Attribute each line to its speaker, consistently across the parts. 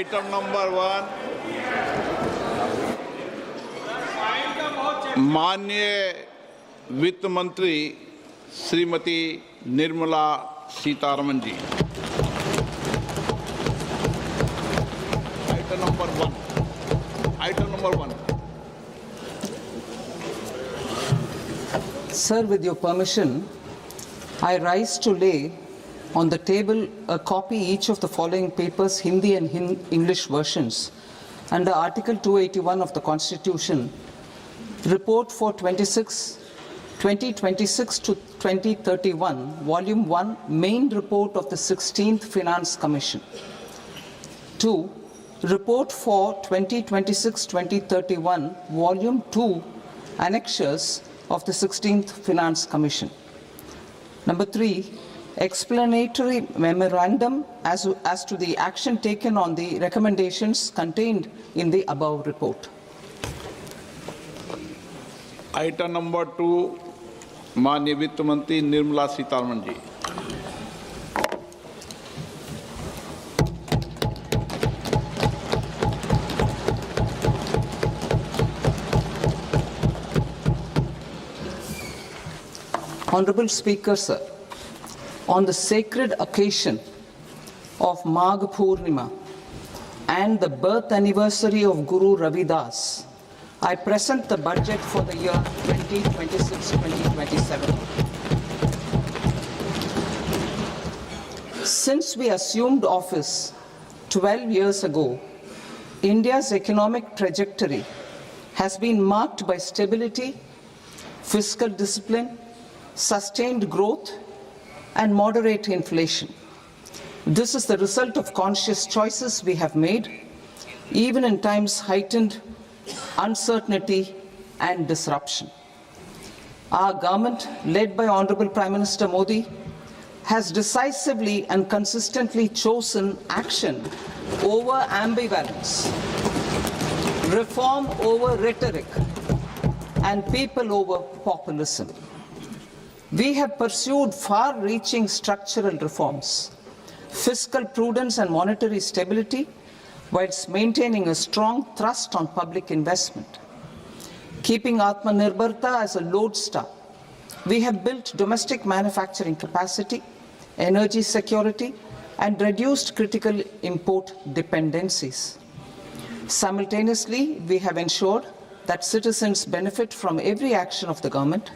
Speaker 1: Item number 1, माननीय वित्त मंत्री श्रीमती निर्मला सीतारमन जी। Item number 1. Item number 1.
Speaker 2: Sir, with your permission, I rise to lay on the table a copy each of the following papers, Hindi and English versions, under Article 281 of the Constitution, Report for 2026 to 2031, Volume 1, Main Report of the 16th Finance Commission. 2. Report for 2026-2031, Volume 2, Annexures of the 16th Finance Commission. Number 3, explanatory memorandum as to the action taken on the recommendations contained in the above report.
Speaker 1: Item number 2, माननीय वित्त मंत्री निर्मला सीतारमन जी।
Speaker 2: Honorable Speaker, sir, on the sacred occasion of Magh Purnima and the birth anniversary of Guru Ravidas, I present the budget for the year 2026-2027. Since we assumed office 12 years ago, India's economic trajectory has been marked by stability, fiscal discipline, sustained growth, and moderate inflation. This is the result of conscious choices we have made, even in times heightened uncertainty and disruption. Our government, led by Honorable Prime Minister Modi, has decisively and consistently chosen action over ambivalence, reform over rhetoric, and people over populism. We have pursued far-reaching structural reforms, fiscal prudence and monetary stability, whilst maintaining a strong thrust on public investment. Keeping Atmanirbharta as a lodestar, we have built domestic manufacturing capacity, energy security, and reduced critical import dependencies. Simultaneously, we have ensured that citizens benefit from every action of the government,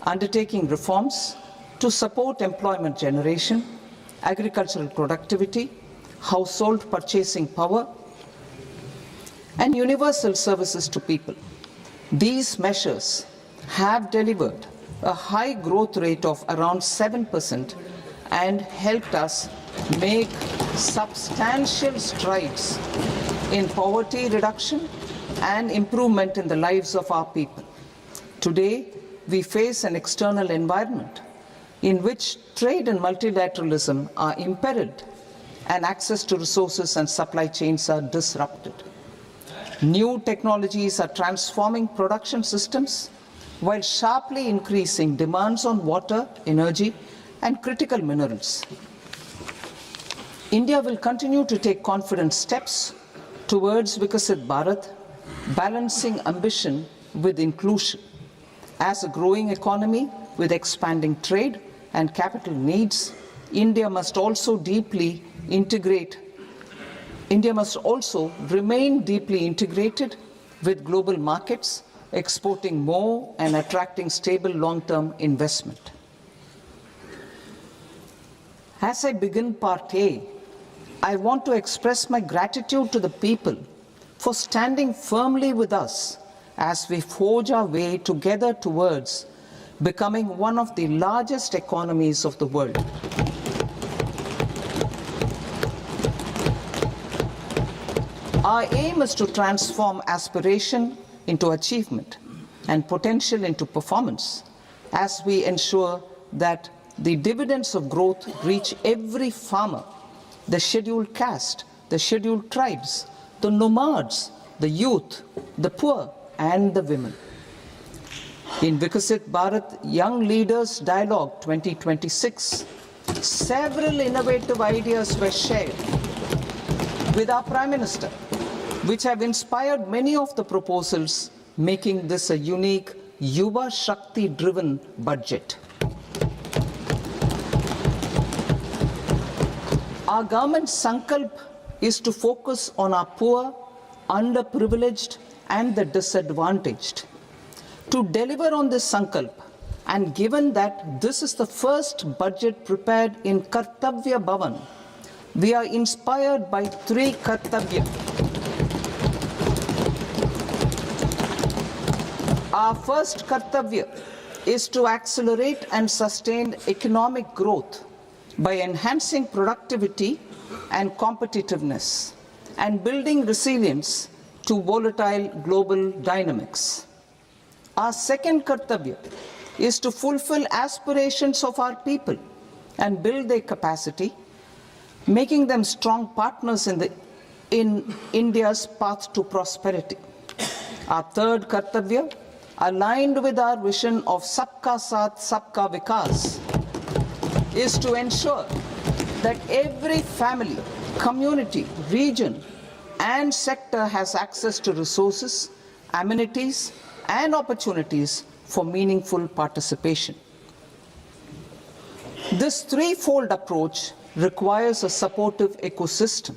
Speaker 2: undertaking reforms to support employment generation, agricultural productivity, household purchasing power, and universal services to people. These measures have delivered a high growth rate of around 7% and helped us make substantial strides in poverty reduction and improvement in the lives of our people. Today, we face an external environment in which trade and multilateralism are imperiled and access to resources and supply chains are disrupted. New technologies are transforming production systems while sharply increasing demands on water, energy, and critical minerals. India will continue to take confident steps towards Viksit Bharat, balancing ambition with inclusion. As a growing economy with expanding trade and capital needs, India must also remain deeply integrated with global markets, exporting more and attracting stable long-term investment. As I begin Part A, I want to express my gratitude to the people for standing firmly with us as we forge our way together towards becoming one of the largest economies of the world. Our aim is to transform aspiration into achievement and potential into performance as we ensure that the dividends of growth reach every farmer, the scheduled caste, the scheduled tribes, the nomads, the youth, the poor, and the women. In Viksit Bharat Young Leaders Dialogue 2026, several innovative ideas were shared with our Prime Minister, which have inspired many of the proposals, making this a unique Yuva Shakti-driven budget. Our government's sankalp is to focus on our poor, underprivileged, and the disadvantaged. To deliver on this sankalp, and given that this is the first budget prepared in Kartavya Bhavan, we are inspired by three Kartavya. Our first Kartavya is to accelerate and sustain economic growth by enhancing productivity and competitiveness and building resilience to volatile global dynamics. Our second Kartavya is to fulfill aspirations of our people and build their capacity, making them strong partners in India's path to prosperity. Our third Kartavya, aligned with our vision of Sabka Saath, Sabka Vikas, is to ensure that every family, community, region, and sector has access to resources, amenities, and opportunities for meaningful participation. This threefold approach requires a supportive ecosystem.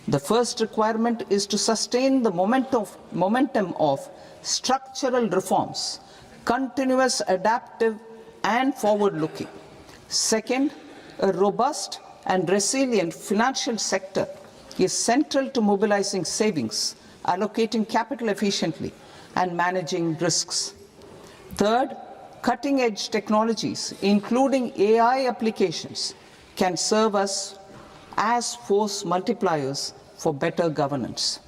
Speaker 2: The first requirement is to sustain the momentum of structural reforms, continuous, adaptive, and forward-looking. Second, a robust and resilient financial sector is central to mobilizing savings, allocating capital efficiently, and managing risks. Third, cutting-edge technologies, including AI applications, can serve us as force multipliers for better governance.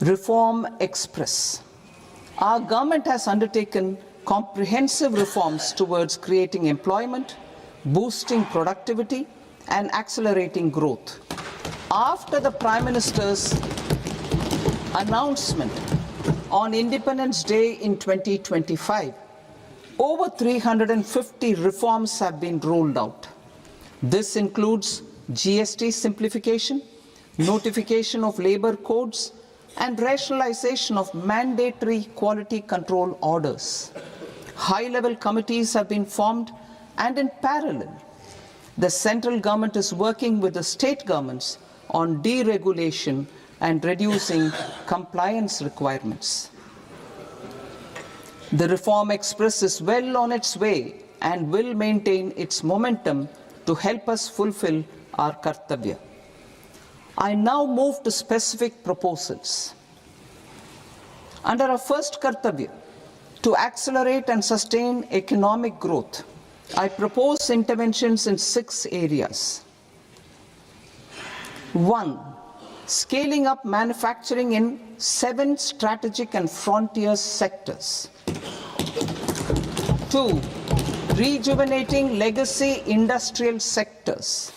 Speaker 2: Reform Express. Our government has undertaken comprehensive reforms towards creating employment, boosting productivity, and accelerating growth. After the Prime Minister's announcement on Independence Day in 2025, over 350 reforms have been rolled out. This includes GST simplification, notification of labor codes, and rationalization of mandatory quality control orders. High-level committees have been formed, and in parallel, the central government is working with the state governments on deregulation and reducing compliance requirements. The Reform Express is well on its way and will maintain its momentum to help us fulfill our Kartavya. I now move to specific proposals. Under our first Kartavya, to accelerate and sustain economic growth, I propose interventions in 6 areas. 1. Scaling up manufacturing in 7 strategic and frontier sectors. 2. Rejuvenating legacy industrial sectors.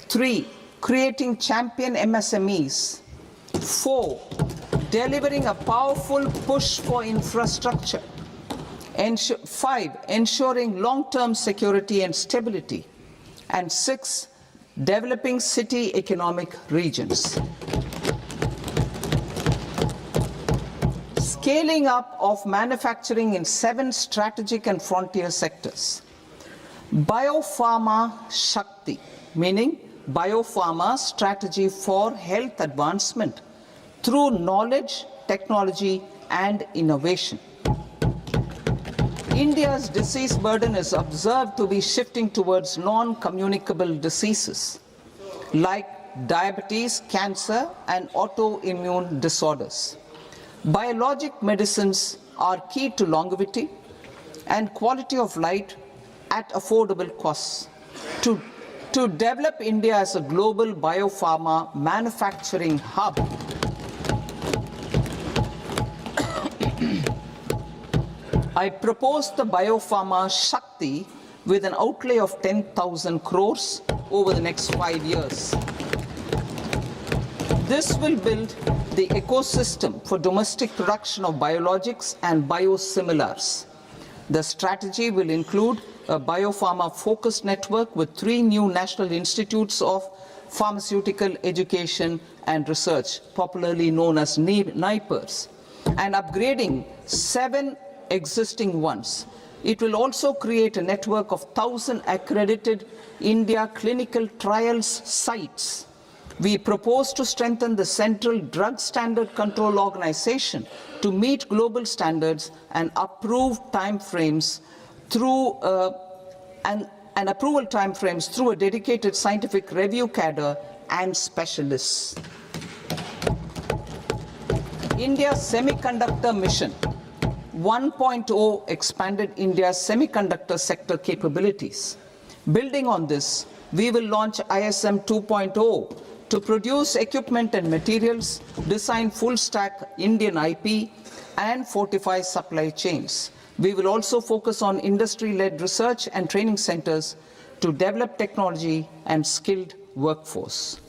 Speaker 2: 3. Creating champion MSMEs. 4. Delivering a powerful push for infrastructure. 5. Ensuring long-term security and stability. And 6. Developing city economic regions. Scaling up of manufacturing in 7 strategic and frontier sectors. Biopharma Shakti, meaning biopharma strategy for health advancement through knowledge, technology, and innovation. India's disease burden is observed to be shifting towards non-communicable diseases like diabetes, cancer, and autoimmune disorders. Biologic medicines are key to longevity and quality of life at affordable costs. To develop India as a global biopharma manufacturing hub, I propose the Biopharma Shakti with an outlay of 10,000 crores over the next 5 years. This will build the ecosystem for domestic production of biologics and biosimilars. The strategy will include a biopharma-focused network with 3 new national institutes of pharmaceutical education and research, popularly known as NIPERS, and upgrading 7 existing ones. It will also create a network of 1,000 accredited India clinical trials sites. We propose to strengthen the Central Drug Standard Control Organization to meet global standards and approve timeframes through and approval timeframes through a dedicated scientific review cadre and specialists. India's semiconductor mission 1.0 expanded India's semiconductor sector capabilities. Building on this, we will launch ISM 2.0 to produce equipment and materials, design full-stack Indian IP, and fortify supply chains. We will also focus on industry-led research and training centers to develop technology and skilled workforce.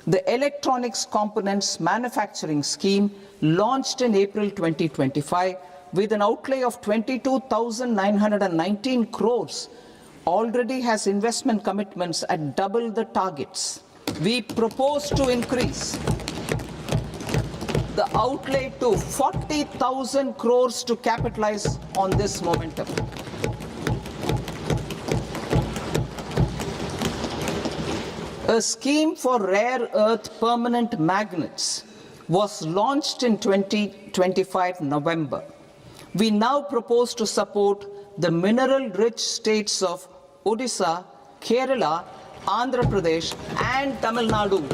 Speaker 2: The Electronics Components Manufacturing Scheme, launched in April 2025, with an outlay of 22,919 crores, already has investment commitments at double the targets. We propose to increase the outlay to 40,000 crores to capitalize on this momentum. A scheme for rare earth permanent magnets was launched in 2025 November. We now propose to support the mineral-rich states of Odisha, Kerala, Andhra Pradesh, and Tamil Nadu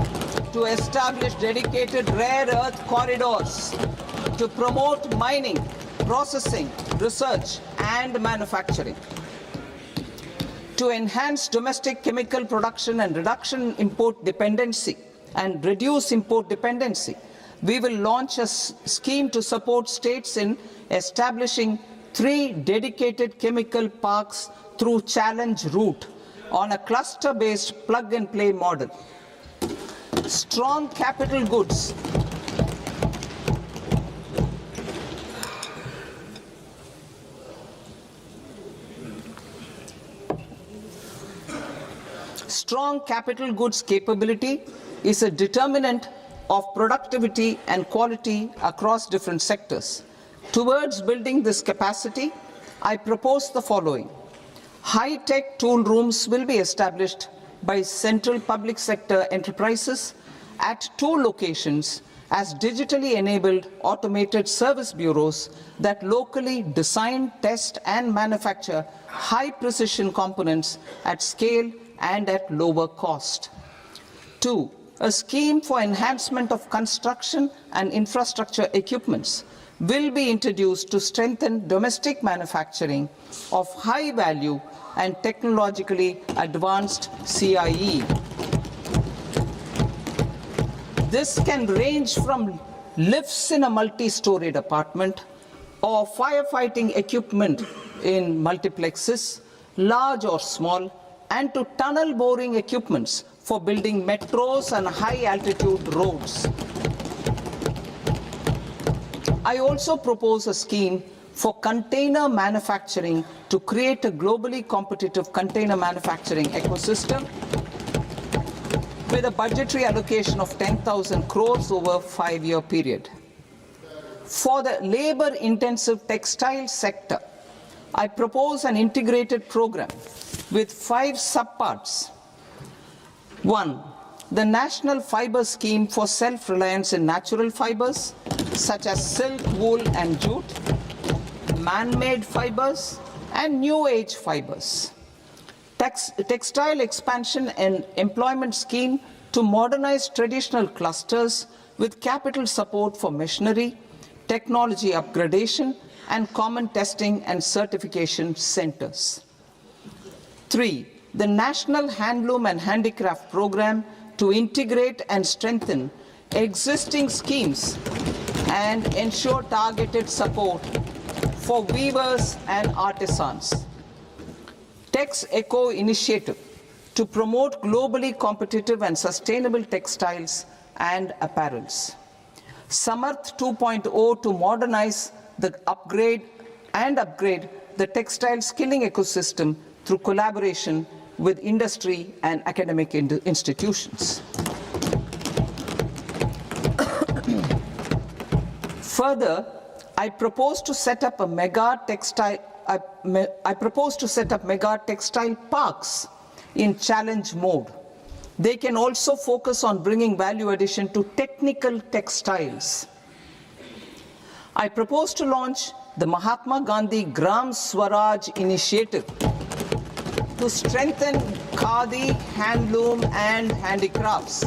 Speaker 2: to establish dedicated rare earth corridors to promote mining, processing, research, and manufacturing. To enhance domestic chemical production and reduction import dependency and reduce import dependency, we will launch a scheme to support states in establishing 3 dedicated chemical parks through challenge route on a cluster-based plug-and-play model. Strong capital goods. Strong capital goods capability is a determinant of productivity and quality across different sectors. Towards building this capacity, I propose the following. High-tech tool rooms will be established by central public sector enterprises at 2 locations as digitally enabled automated service bureaus that locally design, test, and manufacture high-precision components at scale and at lower cost. 2. A scheme for enhancement of construction and infrastructure equipments will be introduced to strengthen domestic manufacturing of high value and technologically advanced CIE. This can range from lifts in a multi-storied apartment or firefighting equipment in multiplexes, large or small, and to tunnel boring equipments for building metros and high-altitude roads. I also propose a scheme for container manufacturing to create a globally competitive container manufacturing ecosystem with a budgetary allocation of 10,000 crores over a 5-year period. For the labor-intensive textile sector, I propose an integrated program with 5 subparts. 1. The National Fiber Scheme for self-reliance in natural fibers, such as silk, wool, and jute, man-made fibers, and new age fibers. Textile expansion and employment scheme to modernize traditional clusters with capital support for machinery, technology upgradation, and common testing and certification centers. 3. The National Handloom and Handicraft Program to integrate and strengthen existing schemes and ensure targeted support for weavers and artisans. Tex Eco Initiative to promote globally competitive and sustainable textiles and apparels. Samarth 2.0 to modernize the upgrade the textile skilling ecosystem through collaboration with industry and academic institutions. Further, I propose to set up mega textile parks in challenge mode. They can also focus on bringing value addition to technical textiles. I propose to launch the Mahatma Gandhi Gram Swaraj initiative to strengthen khadi, handloom and handicrafts.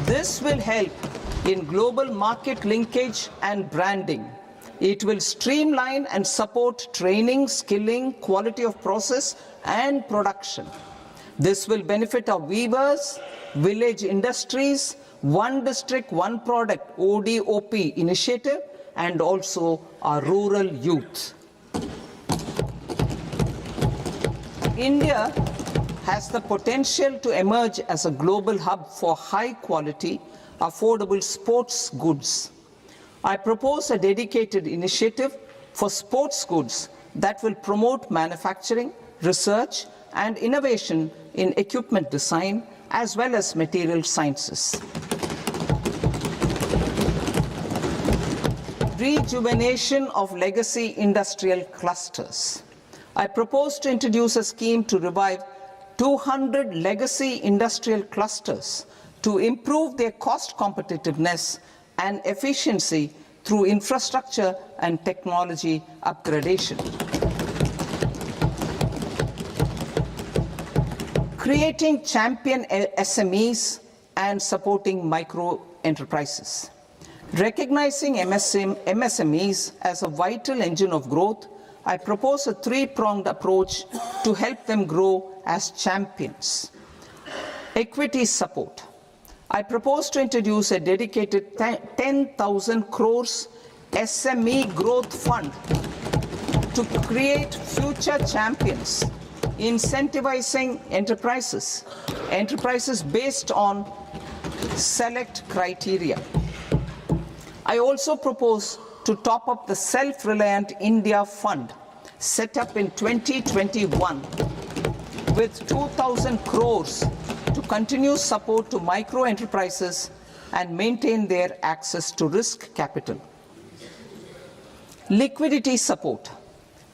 Speaker 2: This will help in global market linkage and branding. It will streamline and support training, skilling, quality of process and production. This will benefit our weavers, village industries, One District, One Product ODOP initiative and also our rural youth. India has the potential to emerge as a global hub for high quality, affordable sports goods. I propose a dedicated initiative for sports goods that will promote manufacturing, research and innovation in equipment design as well as material sciences. Rejuvenation of legacy industrial clusters. I propose to introduce a scheme to revive 200 legacy industrial clusters to improve their cost competitiveness and efficiency through infrastructure and technology upgradation. Creating champion SMEs and supporting micro enterprises. Recognizing MSMEs as a vital engine of growth, I propose a three-pronged approach to help them grow as champions. Equity support. I propose to introduce a dedicated 10,000 crores SME growth fund to create future champions, incentivizing enterprises based on select criteria. I also propose to top up the Self-Reliant India Fund set up in 2021 with 2,000 crores to continue support to micro enterprises and maintain their access to risk capital. Liquidity support.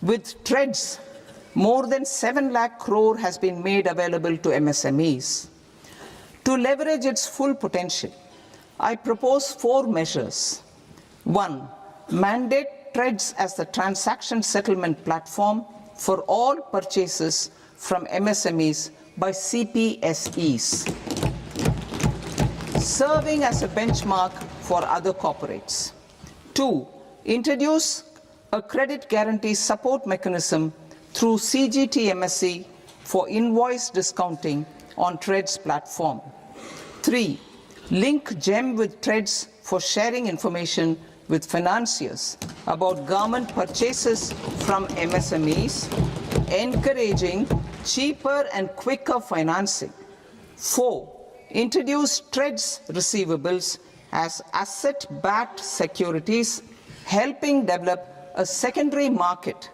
Speaker 2: With TREDS, more than 7 lakh crore has been made available to MSMEs. To leverage its full potential, I propose 4 measures. 1. Mandate TREDS as the transaction settlement platform for all purchases from MSMEs by CPSEs, serving as a benchmark for other corporates. 2. Introduce a credit guarantee support mechanism through CGTMSE for invoice discounting on TREDS platform. 3. Link GEM with TREDS for sharing information with financiers about government purchases from MSMEs, encouraging cheaper and quicker financing. 4. Introduce TREDS receivables as asset-backed securities, helping develop a secondary market,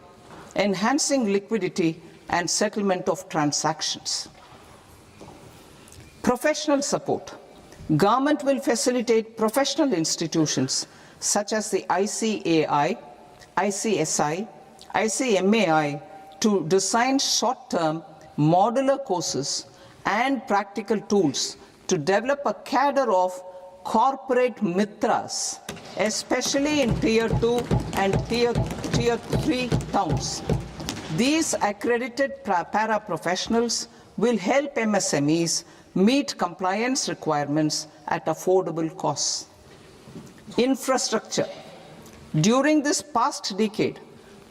Speaker 2: enhancing liquidity and settlement of transactions. Professional support. Government will facilitate professional institutions such as the ICAI, ICSI, ICMAI to design short-term modular courses and practical tools to develop a cadre of corporate mitras, especially in Tier 2 and Tier 3 towns. These accredited para-professionals will help MSMEs meet compliance requirements at affordable costs. Infrastructure. During this past decade,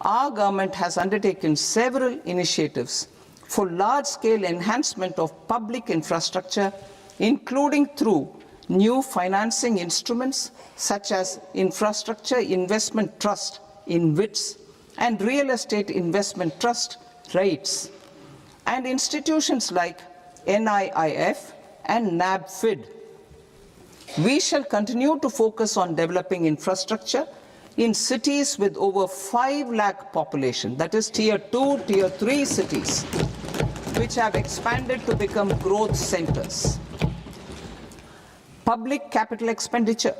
Speaker 2: our government has undertaken several initiatives for large-scale enhancement of public infrastructure, including through new financing instruments such as Infrastructure Investment Trust (InvITs) and Real Estate Investment Trust (REITs), and institutions like NIIF and NABFID. We shall continue to focus on developing infrastructure in cities with over 5 lakh population, that is Tier 2, Tier 3 cities, which have expanded to become growth centers. Public capital expenditure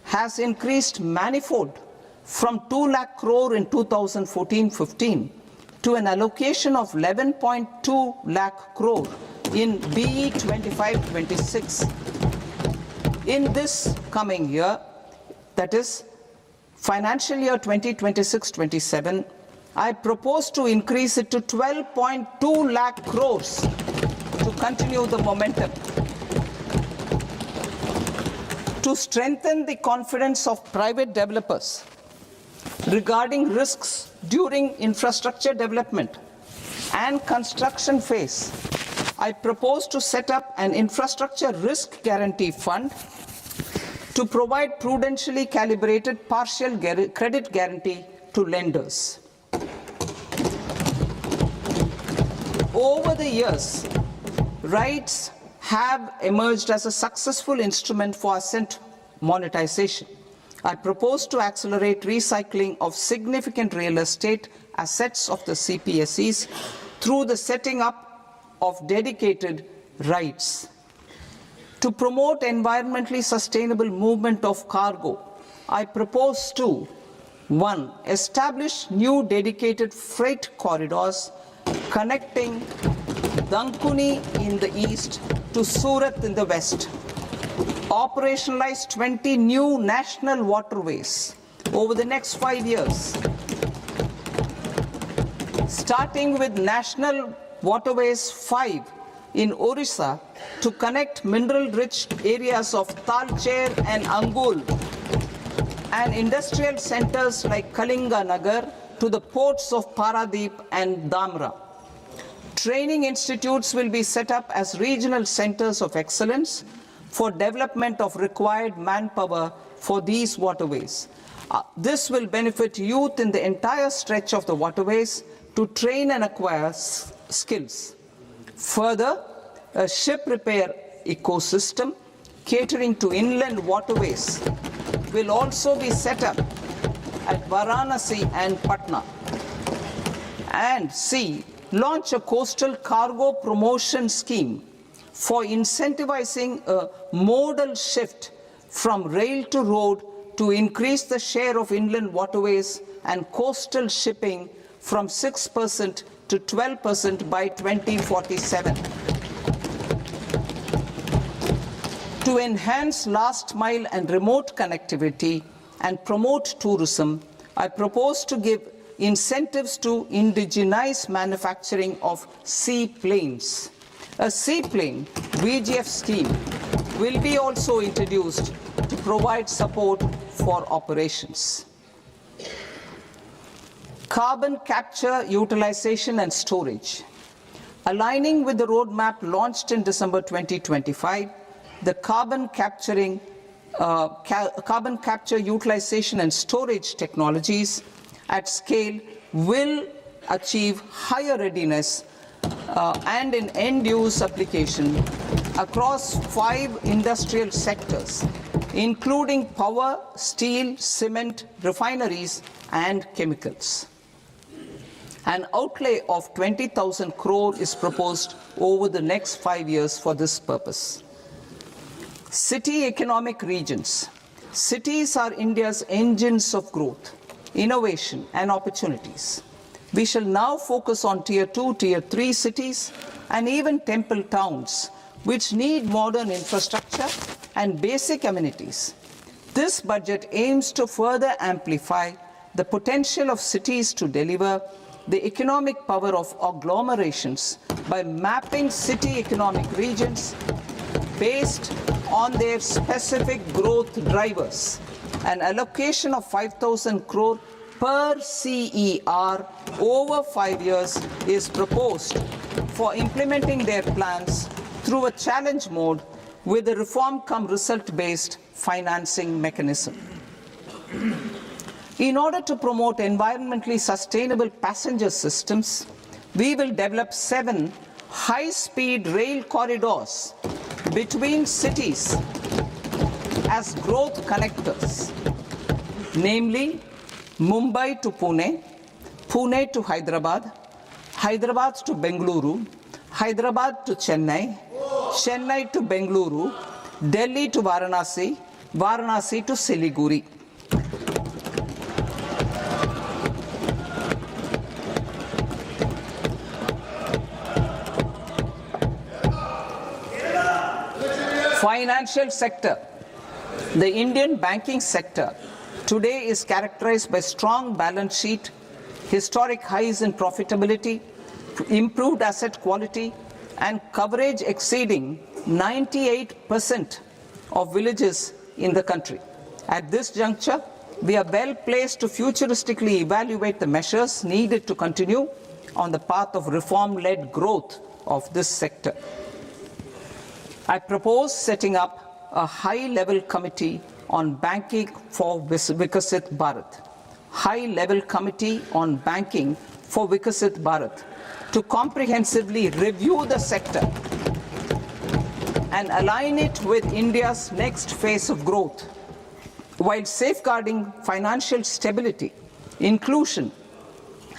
Speaker 2: has increased manifold from 2 lakh crore in 2014-15 to an allocation of 11.2 lakh crore in BE 25-26. In this coming year, that is financial year 2026-27, I propose to increase it to 12.2 lakh crores to continue the momentum. To strengthen the confidence of private developers regarding risks during infrastructure development and construction phase, I propose to set up an infrastructure risk guarantee fund to provide prudentially calibrated partial credit guarantee to lenders. Over the years, rights have emerged as a successful instrument for asset monetization. I propose to accelerate recycling of significant real estate assets of the CPSEs through the setting up of dedicated rights. To promote environmentally sustainable movement of cargo, I propose to 1. Establish new dedicated freight corridors connecting Dankuni in the east to Surat in the west. Operationalize 20 new national waterways over the next 5 years. Starting with National Waterways 5 in Orissa to connect mineral-rich areas of Talcher and Angul and industrial centers like Kalinga Nagar to the ports of Paradeep and Dhamra. Training institutes will be set up as regional centers of excellence for development of required manpower for these waterways. This will benefit youth in the entire stretch of the waterways to train and acquire skills. Further, a ship repair ecosystem catering to inland waterways will also be set up at Varanasi and Patna. And C, launch a coastal cargo promotion scheme for incentivizing a modal shift from rail to road to increase the share of inland waterways and coastal shipping from 6% to 12% by 2047. To enhance last mile and remote connectivity and promote tourism, I propose to give incentives to indigenize manufacturing of seaplanes. A seaplane VGF scheme will be also introduced to provide support for operations. Carbon capture, utilization and storage. Aligning with the roadmap launched in December 2025, the carbon capture, utilization and storage technologies at scale will achieve higher readiness and in end-use application across 5 industrial sectors, including power, steel, cement, refineries, and chemicals. An outlay of 20,000 crore is proposed over the next 5 years for this purpose. City economic regions. Cities are India's engines of growth, innovation, and opportunities. We shall now focus on Tier 2, Tier 3 cities, and even temple towns, which need modern infrastructure and basic amenities. This budget aims to further amplify the potential of cities to deliver the economic power of agglomerations by mapping city economic regions based on their specific growth drivers. An allocation of 5,000 crore per CER over 5 years is proposed for implementing their plans through a challenge mode with a reform-cum-result-based financing mechanism. In order to promote environmentally sustainable passenger systems, we will develop 7 high-speed rail corridors between cities as growth connectors, namely Mumbai to Pune, Pune to Hyderabad, Hyderabad to Bengaluru, Hyderabad to Chennai, Chennai to Bengaluru, Delhi to Varanasi, Varanasi to Siliguri. Financial sector. The Indian banking sector today is characterized by strong balance sheet, historic highs in profitability, improved asset quality, and coverage exceeding 98% of villages in the country. At this juncture, we are well placed to futuristically evaluate the measures needed to continue on the path of reform-led growth of this sector. I propose setting up a high-level committee on banking for Viksit Bharat. High-level committee on banking for Viksit Bharat to comprehensively review the sector and align it with India's next phase of growth, while safeguarding financial stability, inclusion,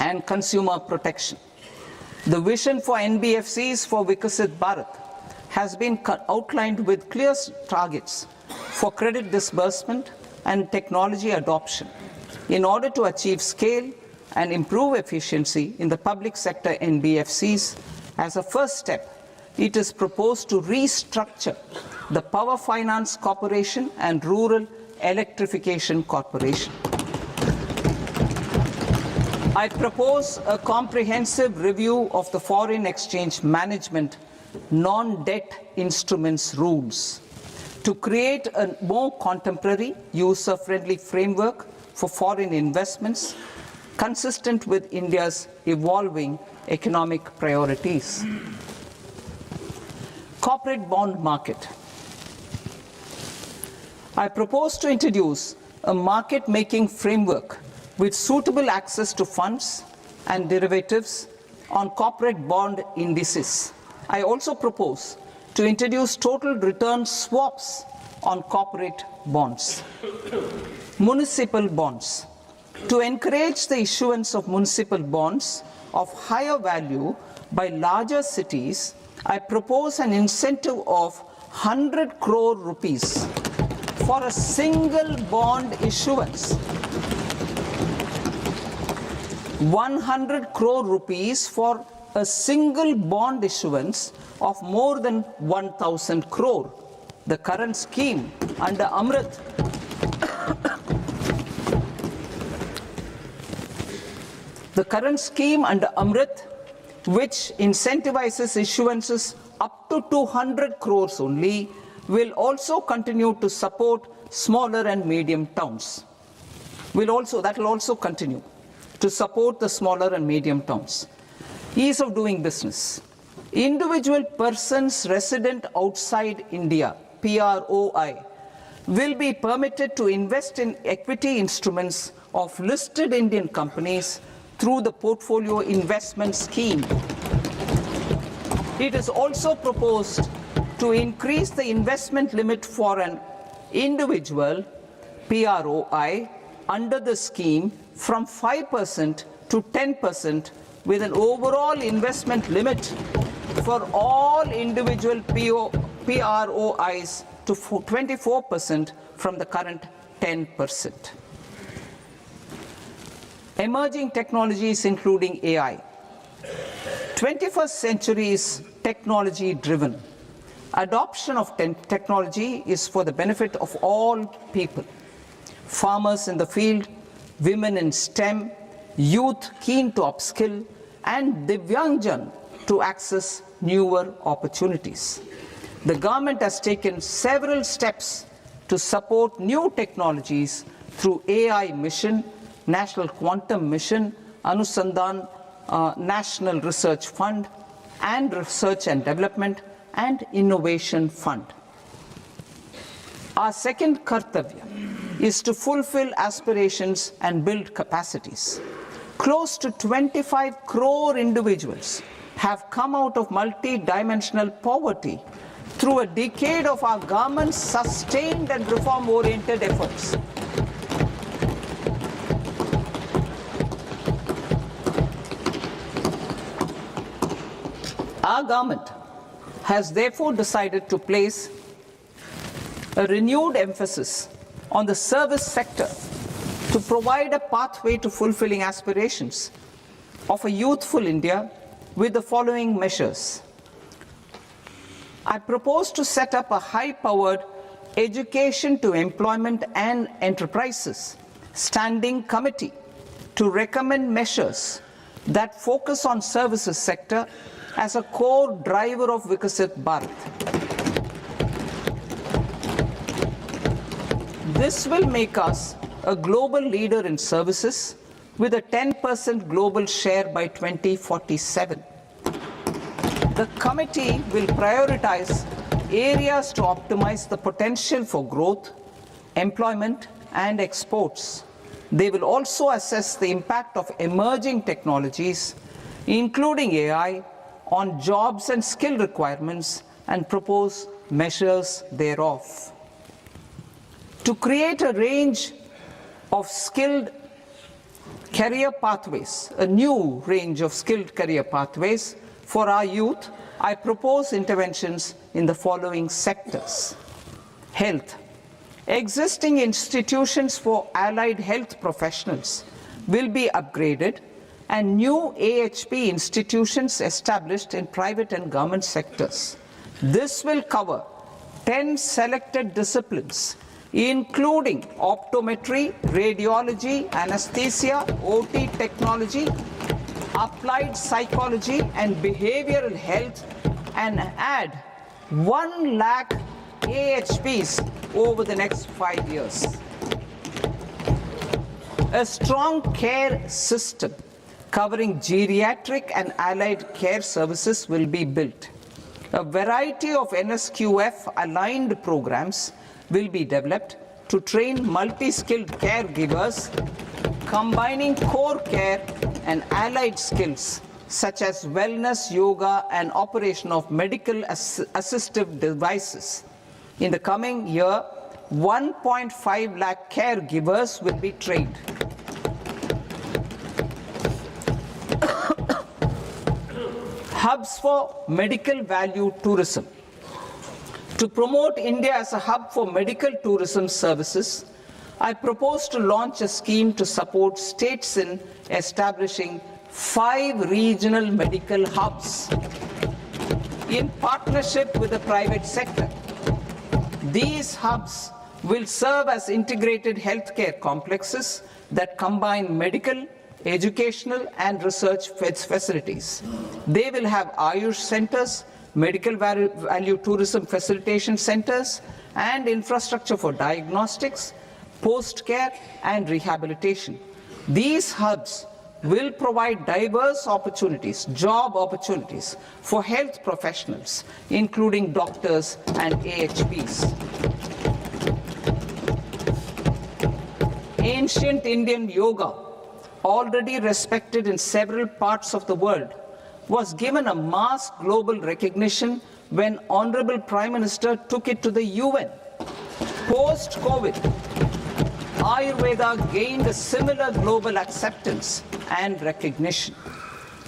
Speaker 2: and consumer protection. The vision for NBFCs for Viksit Bharat has been outlined with clear targets for credit disbursement and technology adoption in order to achieve scale and improve efficiency in the public sector NBFCs. As a first step, it is proposed to restructure the Power Finance Corporation and Rural Electrification Corporation. I propose a comprehensive review of the foreign exchange management non-debt instruments rules to create a more contemporary, user-friendly framework for foreign investments consistent with India's evolving economic priorities. Corporate bond market. I propose to introduce a market-making framework with suitable access to funds and derivatives on corporate bond indices. I also propose to introduce total return swaps on corporate bonds. Municipal bonds. To encourage the issuance of municipal bonds of higher value by larger cities, I propose an incentive of 100 crore rupees for a single bond issuance. 100 crore rupees for a single bond issuance of more than 1,000 crore. The current scheme under Amrit which incentivizes issuances up to 200 crores only, will also continue to support smaller and medium towns. That will also continue to support the smaller and medium towns. Ease of doing business. Individual persons resident outside India, PROI, will be permitted to invest in equity instruments of listed Indian companies through the portfolio investment scheme. It is also proposed to increase the investment limit for an individual PROI under the scheme from 5% to 10%, with an overall investment limit for all individual PROIs to 24% from the current 10%. Emerging technologies including AI. 21st century is technology driven. Adoption of technology is for the benefit of all people. Farmers in the field, women in STEM, youth keen to upskill, and Divyangjan to access newer opportunities. The government has taken several steps to support new technologies through AI Mission, National Quantum Mission, Anusandhan National Research Fund, and Research and Development and Innovation Fund. Our second kartavya is to fulfill aspirations and build capacities. Close to 25 crore individuals have come out of multi-dimensional poverty through a decade of our government's sustained and reform-oriented efforts. Our government has therefore decided to place a renewed emphasis on the service sector to provide a pathway to fulfilling aspirations of a youthful India with the following measures. I propose to set up a high-powered Education to Employment and Enterprises Standing Committee to recommend measures that focus on services sector as a core driver of Viksit Bharat. This will make us a global leader in services with a 10% global share by 2047. The committee will prioritize areas to optimize the potential for growth, employment, and exports. They will also assess the impact of emerging technologies, including AI, on jobs and skill requirements and propose measures thereof. To create a range of skilled career pathways, a new range of skilled career pathways for our youth, I propose interventions in the following sectors. Health. Existing institutions for allied health professionals will be upgraded and new AHP institutions established in private and government sectors. This will cover 10 selected disciplines, including optometry, radiology, anesthesia, OT technology, applied psychology and behavioral health, and add 1 lakh AHPs over the next 5 years. A strong care system covering geriatric and allied care services will be built. A variety of NSQF-aligned programs will be developed to train multi-skilled caregivers, combining core care and allied skills such as wellness, yoga, and operation of medical assistive devices. In the coming year, 1.5 lakh caregivers will be trained. Hubs for medical value tourism. To promote India as a hub for medical tourism services, I propose to launch a scheme to support states in establishing 5 regional medical hubs in partnership with the private sector. These hubs will serve as integrated healthcare complexes that combine medical, educational, and research facilities. They will have Ayush centers, medical value tourism facilitation centers, and infrastructure for diagnostics, post-care, and rehabilitation. These hubs will provide diverse opportunities, job opportunities for health professionals, including doctors and AHPs. Ancient Indian yoga, already respected in several parts of the world, was given a mass global recognition when Honorable Prime Minister took it to the UN. Post-COVID, Ayurveda gained a similar global acceptance and recognition.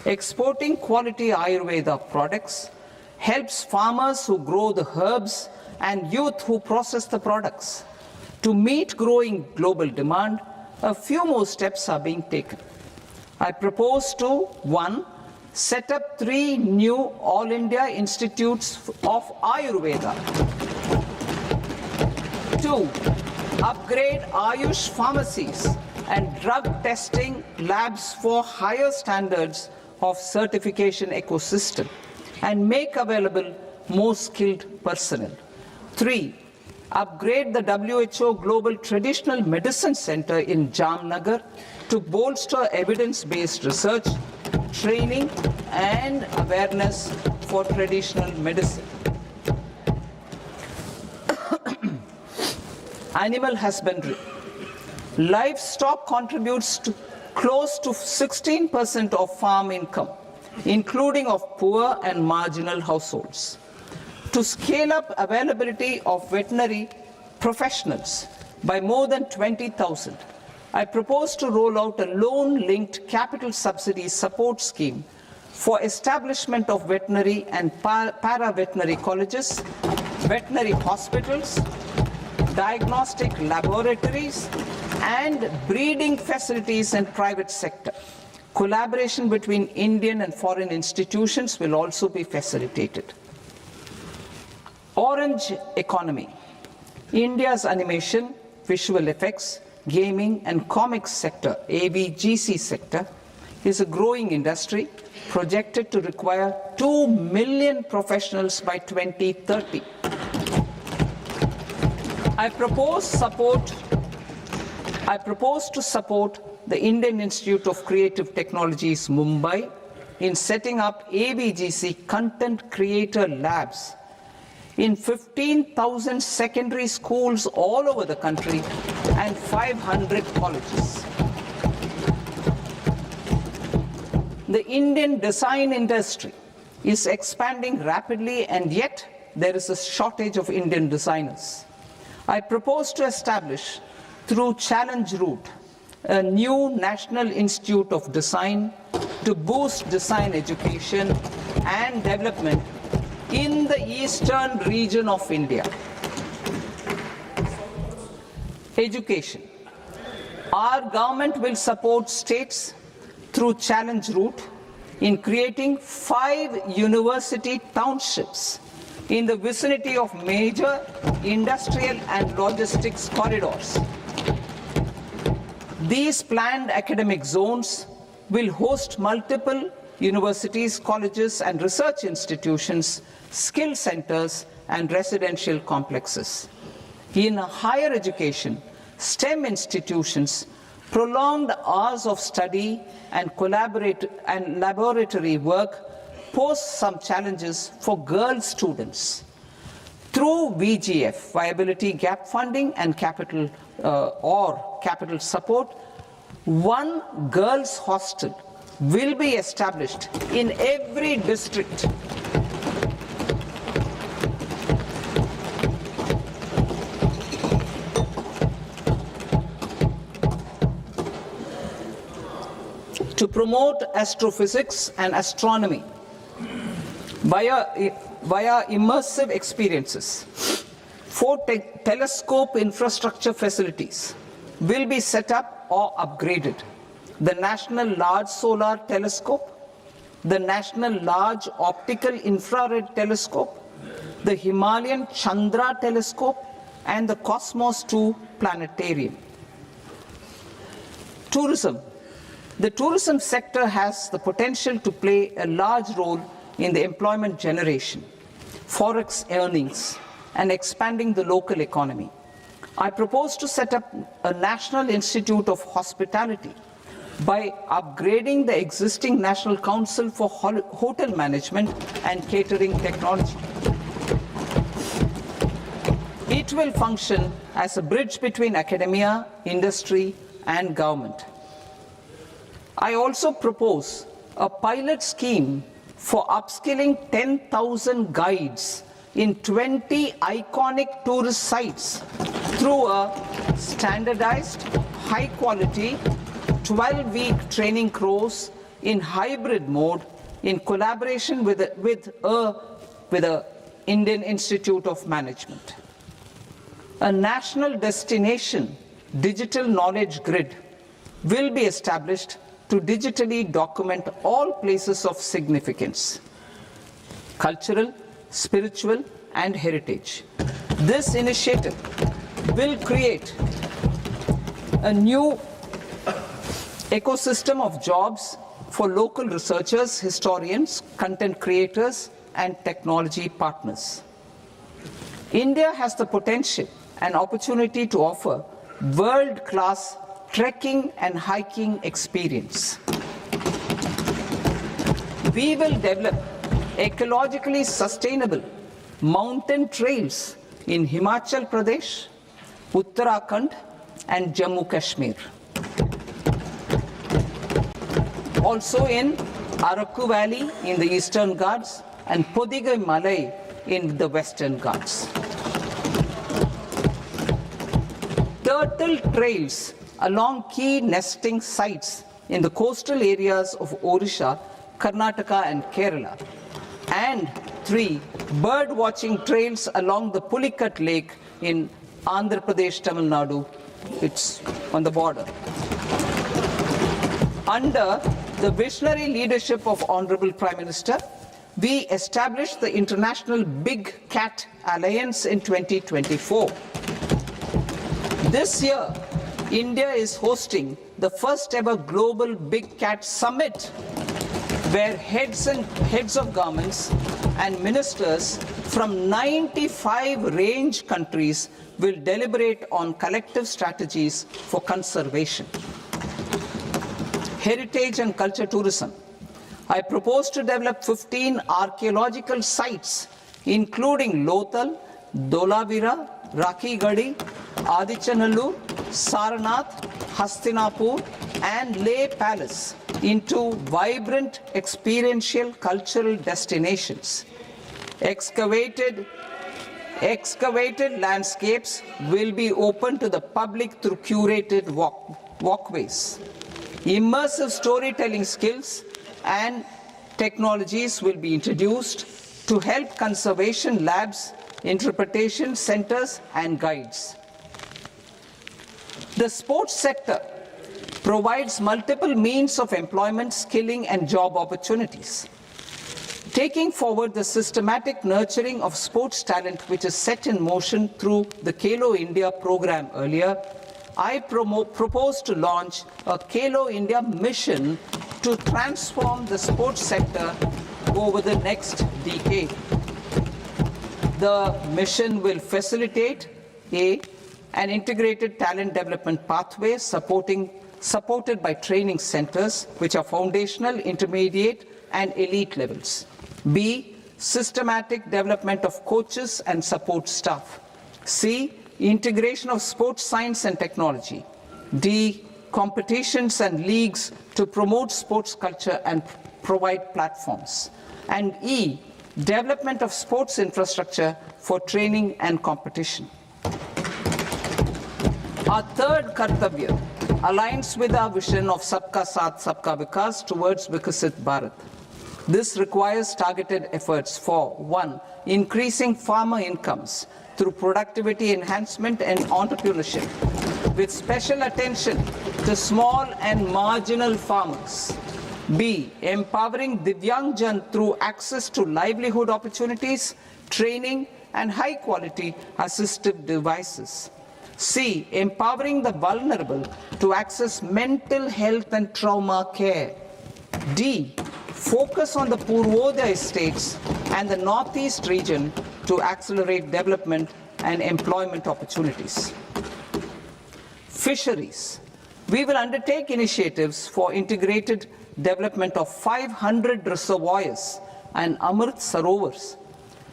Speaker 2: Exporting quality Ayurveda products helps farmers who grow the herbs and youth who process the products. To meet growing global demand, a few more steps are being taken. I propose to 1. Set up 3 new All India Institutes of Ayurveda. 2. Upgrade Ayush pharmacies and drug testing labs for higher standards of certification ecosystem and make available more skilled personnel. 3. Upgrade the WHO Global Traditional Medicine Center in Jamnagar to bolster evidence-based research, training, and awareness for traditional medicine. Animal husbandry. Livestock contributes to close to 16% of farm income, including of poor and marginal households. To scale up availability of veterinary professionals by more than 20,000, I propose to roll out a loan-linked capital subsidy support scheme for establishment of veterinary and para-veterinary colleges, veterinary hospitals, diagnostic laboratories, and breeding facilities in private sector. Collaboration between Indian and foreign institutions will also be facilitated. Orange economy. India's animation, visual effects, gaming and comics sector, AVGC sector, is a growing industry projected to require 2 million professionals by 2030. I propose to support the Indian Institute of Creative Technologies, Mumbai, in setting up AVGC content creator labs in 15,000 secondary schools all over the country and 500 colleges. The Indian design industry is expanding rapidly, and yet there is a shortage of Indian designers. I propose to establish, through Challenge Route, a new National Institute of Design to boost design education and development in the eastern region of India. Education. Our government will support states through Challenge Route in creating 5 university townships in the vicinity of major industrial and logistics corridors. These planned academic zones will host multiple universities, colleges and research institutions, skill centers and residential complexes. In higher education, STEM institutions, prolonged hours of study and laboratory work pose some challenges for girl students. Through VGF, Viability Gap Funding and capital support, one girls' hostel will be established in every district. To promote astrophysics and astronomy via immersive experiences, 4 telescope infrastructure facilities will be set up or upgraded. The National Large Solar Telescope, the National Large Optical Infrared Telescope, the Himalayan Chandra Telescope, and the Cosmos 2 Planetarium. Tourism. The tourism sector has the potential to play a large role in the employment generation, forex earnings, and expanding the local economy. I propose to set up a National Institute of Hospitality by upgrading the existing National Council for Hotel Management and Catering Technology. It will function as a bridge between academia, industry, and government. I also propose a pilot scheme for upskilling 10,000 guides in 20 iconic tourist sites through a standardized, high-quality, 12-week training course in hybrid mode in collaboration with the Indian Institute of Management. A national destination digital knowledge grid will be established to digitally document all places of significance, cultural, spiritual, and heritage. This initiative will create a new ecosystem of jobs for local researchers, historians, content creators, and technology partners. India has the potential and opportunity to offer world-class trekking and hiking experience. We will develop ecologically sustainable mountain trails in Himachal Pradesh, Uttarakhand, and Jammu Kashmir. Also in Araku Valley in the Eastern Ghats and Podigai Malai in the Western Ghats. Turtle trails along key nesting sites in the coastal areas of Odisha Karnataka and Kerala. And 3, bird watching trails along the Pulikat Lake in Andhra Pradesh, Tamil Nadu. It's on the border. Under the visionary leadership of Honorable Prime Minister, we established the International Big Cat Alliance in 2024. This year, India is hosting the first ever Global Big Cat Summit, where heads of governments and ministers from 95 range countries will deliberate on collective strategies for conservation. Heritage and culture tourism. I propose to develop 15 archaeological sites, including Lothal, Dolavira, Rakhi Gadi, Adichanallur, Saranath, Hastinapur, and Leh Palace into vibrant experiential cultural destinations. Excavated landscapes will be open to the public through curated walkways. Immersive storytelling skills and technologies will be introduced to help conservation labs, interpretation centers, and guides. The sports sector provides multiple means of employment, skilling, and job opportunities. Taking forward the systematic nurturing of sports talent, which is set in motion through the Khelo India program earlier, I propose to launch a Khelo India mission to transform the sports sector over the next decade. The mission will facilitate an integrated talent development pathway supported by training centers, which are foundational, intermediate, and elite levels. B, systematic development of coaches and support staff. C, integration of sports science and technology. D, competitions and leagues to promote sports culture and provide platforms. And E, development of sports infrastructure for training and competition. Our third Kartavya aligns with our vision of Sabka Saath, Sabka Vikas towards Viksit Bharat. This requires targeted efforts for 1, increasing farmer incomes through productivity enhancement and entrepreneurship, with special attention to small and marginal farmers. B, empowering Divyangjan through access to livelihood opportunities, training, and high-quality assistive devices. C, empowering the vulnerable to access mental health and trauma care. D, focus on the Purvodaya states and the Northeast region to accelerate development and employment opportunities. Fisheries. We will undertake initiatives for integrated development of 500 reservoirs and Amrit Sarovars.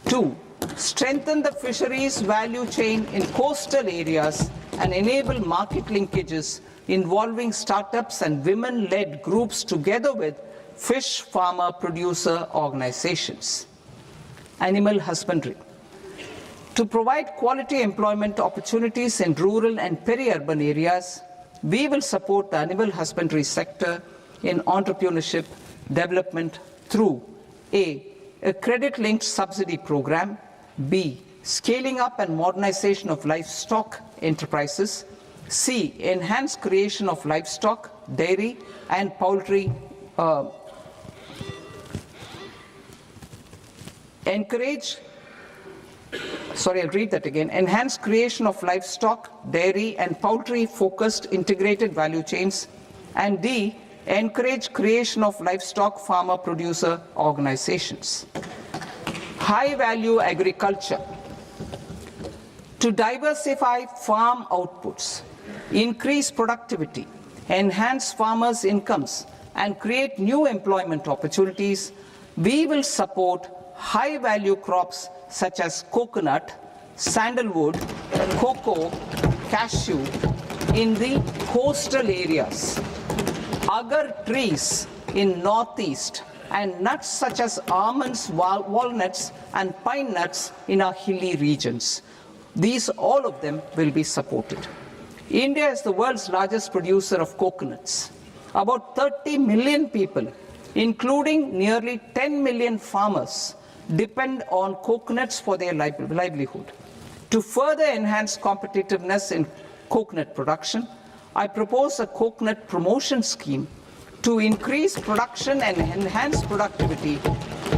Speaker 2: 2, strengthen the fisheries value chain in coastal areas and enable market linkages involving startups and women-led groups together with fish farmer producer organizations. Animal husbandry. To provide quality employment opportunities in rural and peri-urban areas, we will support the animal husbandry sector in entrepreneurship development through A, credit-linked subsidy program, B, scaling up and modernization of livestock enterprises, C, enhanced creation of livestock, dairy, and poultry enhanced creation of livestock, dairy, and poultry-focused integrated value chains, and D, encourage creation of livestock farmer-producer organizations. High-value agriculture. To diversify farm outputs, increase productivity, enhance farmers' incomes, and create new employment opportunities, we will support high-value crops such as coconut, sandalwood, cocoa, cashew in the coastal areas, agar trees in northeast, and nuts such as almonds, walnuts, and pine nuts in our hilly regions. These, all of them, will be supported. India is the world's largest producer of coconuts. About 30 million people including nearly 10 million farmers, depend on coconuts for their livelihood. To further enhance competitiveness in coconut production, I propose a coconut promotion scheme to increase production and enhance productivity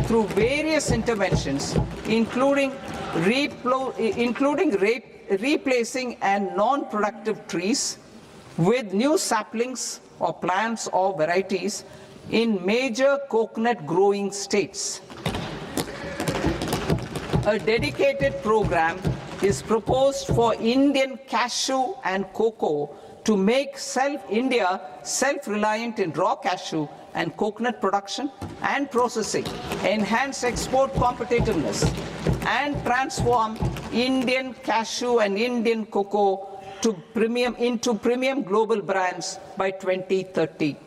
Speaker 2: through various interventions, including replacing and non-productive trees with new saplings or plants or varieties in major coconut growing states. A dedicated program is proposed for Indian cashew and cocoa to make India self-reliant in raw cashew and coconut production and processing, enhance export competitiveness, and transform Indian cashew and Indian cocoa into premium global brands by 2030.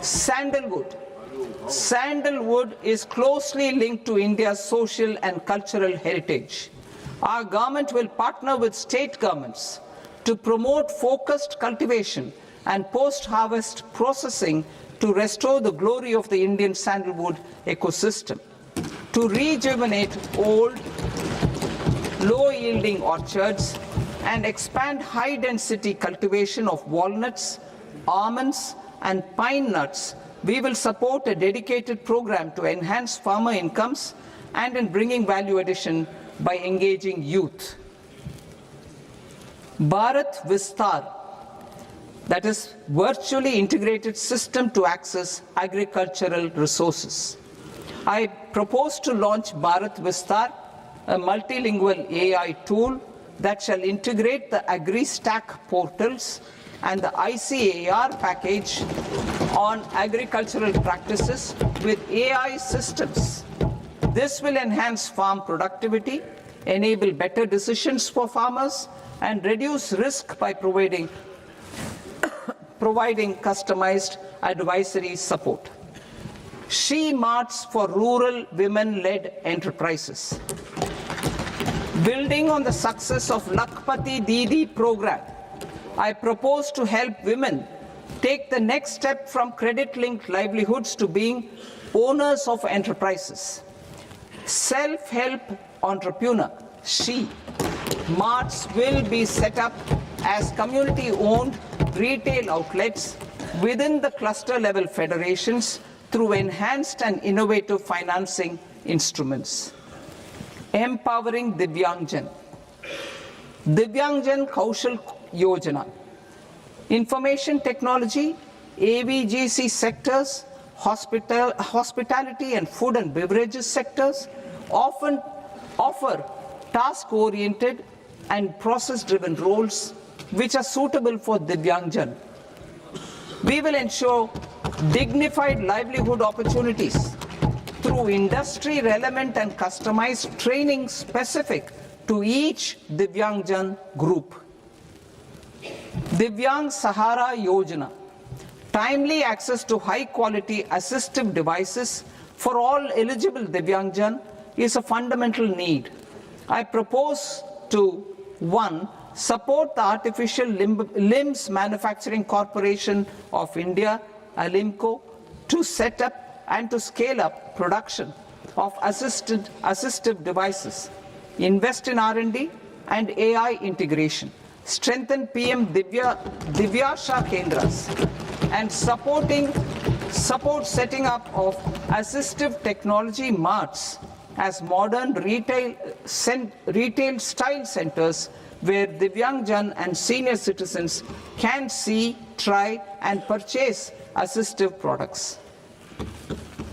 Speaker 2: Sandalwood. Sandalwood is closely linked to India's social and cultural heritage. Our government will partner with state governments to promote focused cultivation and post-harvest processing to restore the glory of the Indian sandalwood ecosystem, to rejuvenate old, low-yielding orchards, and expand high-density cultivation of walnuts, almonds, and pine nuts. We will support a dedicated program to enhance farmer incomes and in bringing value addition by engaging youth. Bharat Vistar, that is virtually integrated system to access agricultural resources. I propose to launch Bharat Vistar, a multilingual AI tool that shall integrate the AgriStack portals and the ICAR package on agricultural practices with AI systems. This will enhance farm productivity, enable better decisions for farmers, and reduce risk by providing customized advisory support. She Marts for rural women-led enterprises. Building on the success of Lakpati Didi program, I propose to help women take the next step from credit-linked livelihoods to being owners of enterprises. Self-help entrepreneur, She Marts will be set up as community-owned retail outlets within the cluster-level federations through enhanced and innovative financing instruments. Empowering Divyangjan. Divyangjan Kaushal Yojana. Information technology, AVGC sectors, hospitality and food and beverages sectors often offer task-oriented and process-driven roles which are suitable for Divyangjan. We will ensure dignified livelihood opportunities through industry-relevant and customized training specific to each Divyangjan group. Divyang Sahara Yojana. Timely access to high-quality assistive devices for all eligible Divyangjan is a fundamental need. I propose to 1. Support the Artificial Limbs Manufacturing Corporation of India, ALIMCO, to set up and to scale up production of assistive devices, invest in R&D and AI integration, strengthen PM Divyasha Kendras, and support setting up of assistive technology marts as modern retail style centers where Divyangjan and senior citizens can see, try and purchase assistive products.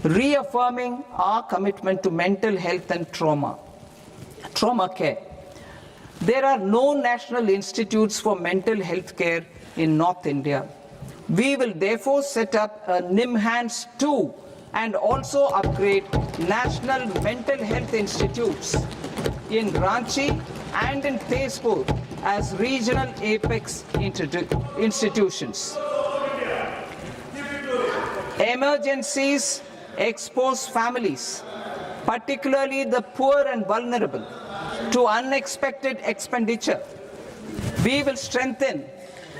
Speaker 2: Reaffirming our commitment to mental health and trauma care. There are no national institutes for mental health care in North India. We will therefore set up a NIMHANS 2 and also upgrade national mental health institutes in Ranchi and in Tezpur as regional apex institutions. Emergencies expose families, particularly the poor and vulnerable, to unexpected expenditure. We will strengthen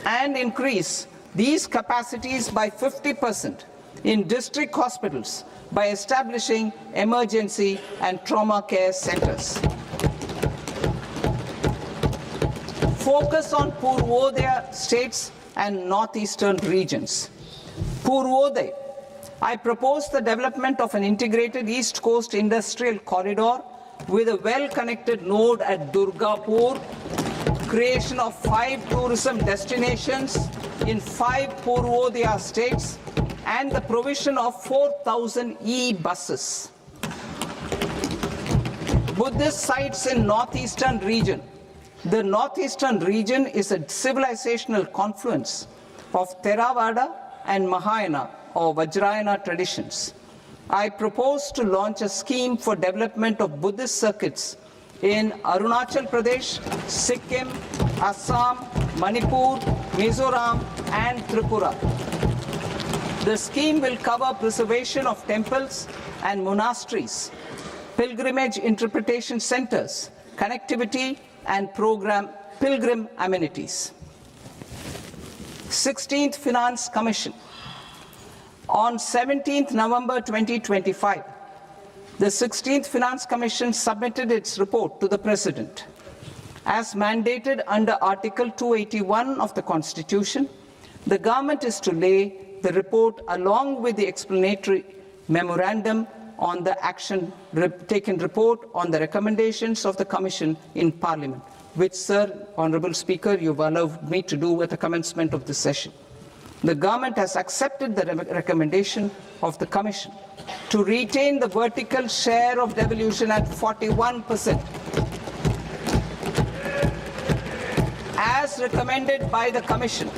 Speaker 2: and increase these capacities by 50% in district hospitals by establishing emergency and trauma care centers. Focus on Purvodaya states and northeastern regions. Purvodaya, I propose the development of an integrated East Coast industrial corridor with a well-connected node at Durgapur, creation of 5 tourism destinations in 5 Purvodaya states, and the provision of 4,000 e-buses. Buddhist sites in northeastern region. The northeastern region is a civilizational confluence of Theravada and Mahayana or Vajrayana traditions. I propose to launch a scheme for development of Buddhist circuits in Arunachal Pradesh, Sikkim, Assam, Manipur, Mizoram, and Tripura. The scheme will cover preservation of temples and monasteries, pilgrimage interpretation centers, connectivity, and pilgrim amenities. 16th Finance Commission. On 17th November 2025, the 16th Finance Commission submitted its report to the President. As mandated under Article 281 of the Constitution, the government is to lay the report along with the explanatory memorandum on the action taken report on the recommendations of the Commission in Parliament, which, Sir, Honourable Speaker, you've allowed me to do at the commencement of this session. The government has accepted the recommendation of the Commission to retain the vertical share of devolution at 41%. As recommended by the Commission,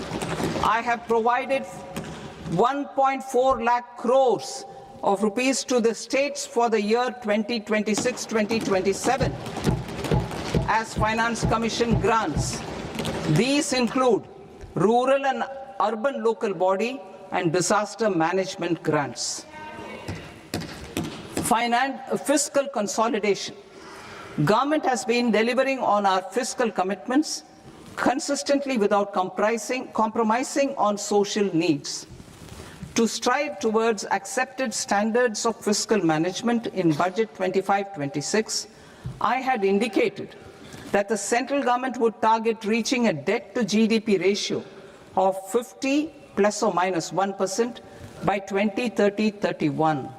Speaker 2: I have provided 1.4 lakh crores of rupees to the states for the year 2026-2027 as Finance Commission grants. These include rural and urban local body and disaster management grants. Fiscal consolidation. Government has been delivering on our fiscal commitments consistently without compromising on social needs. To strive towards accepted standards of fiscal management in Budget 25-26, I had indicated that the central government would target reaching a debt to GDP ratio of 50 plus or minus 1% by 2030-31.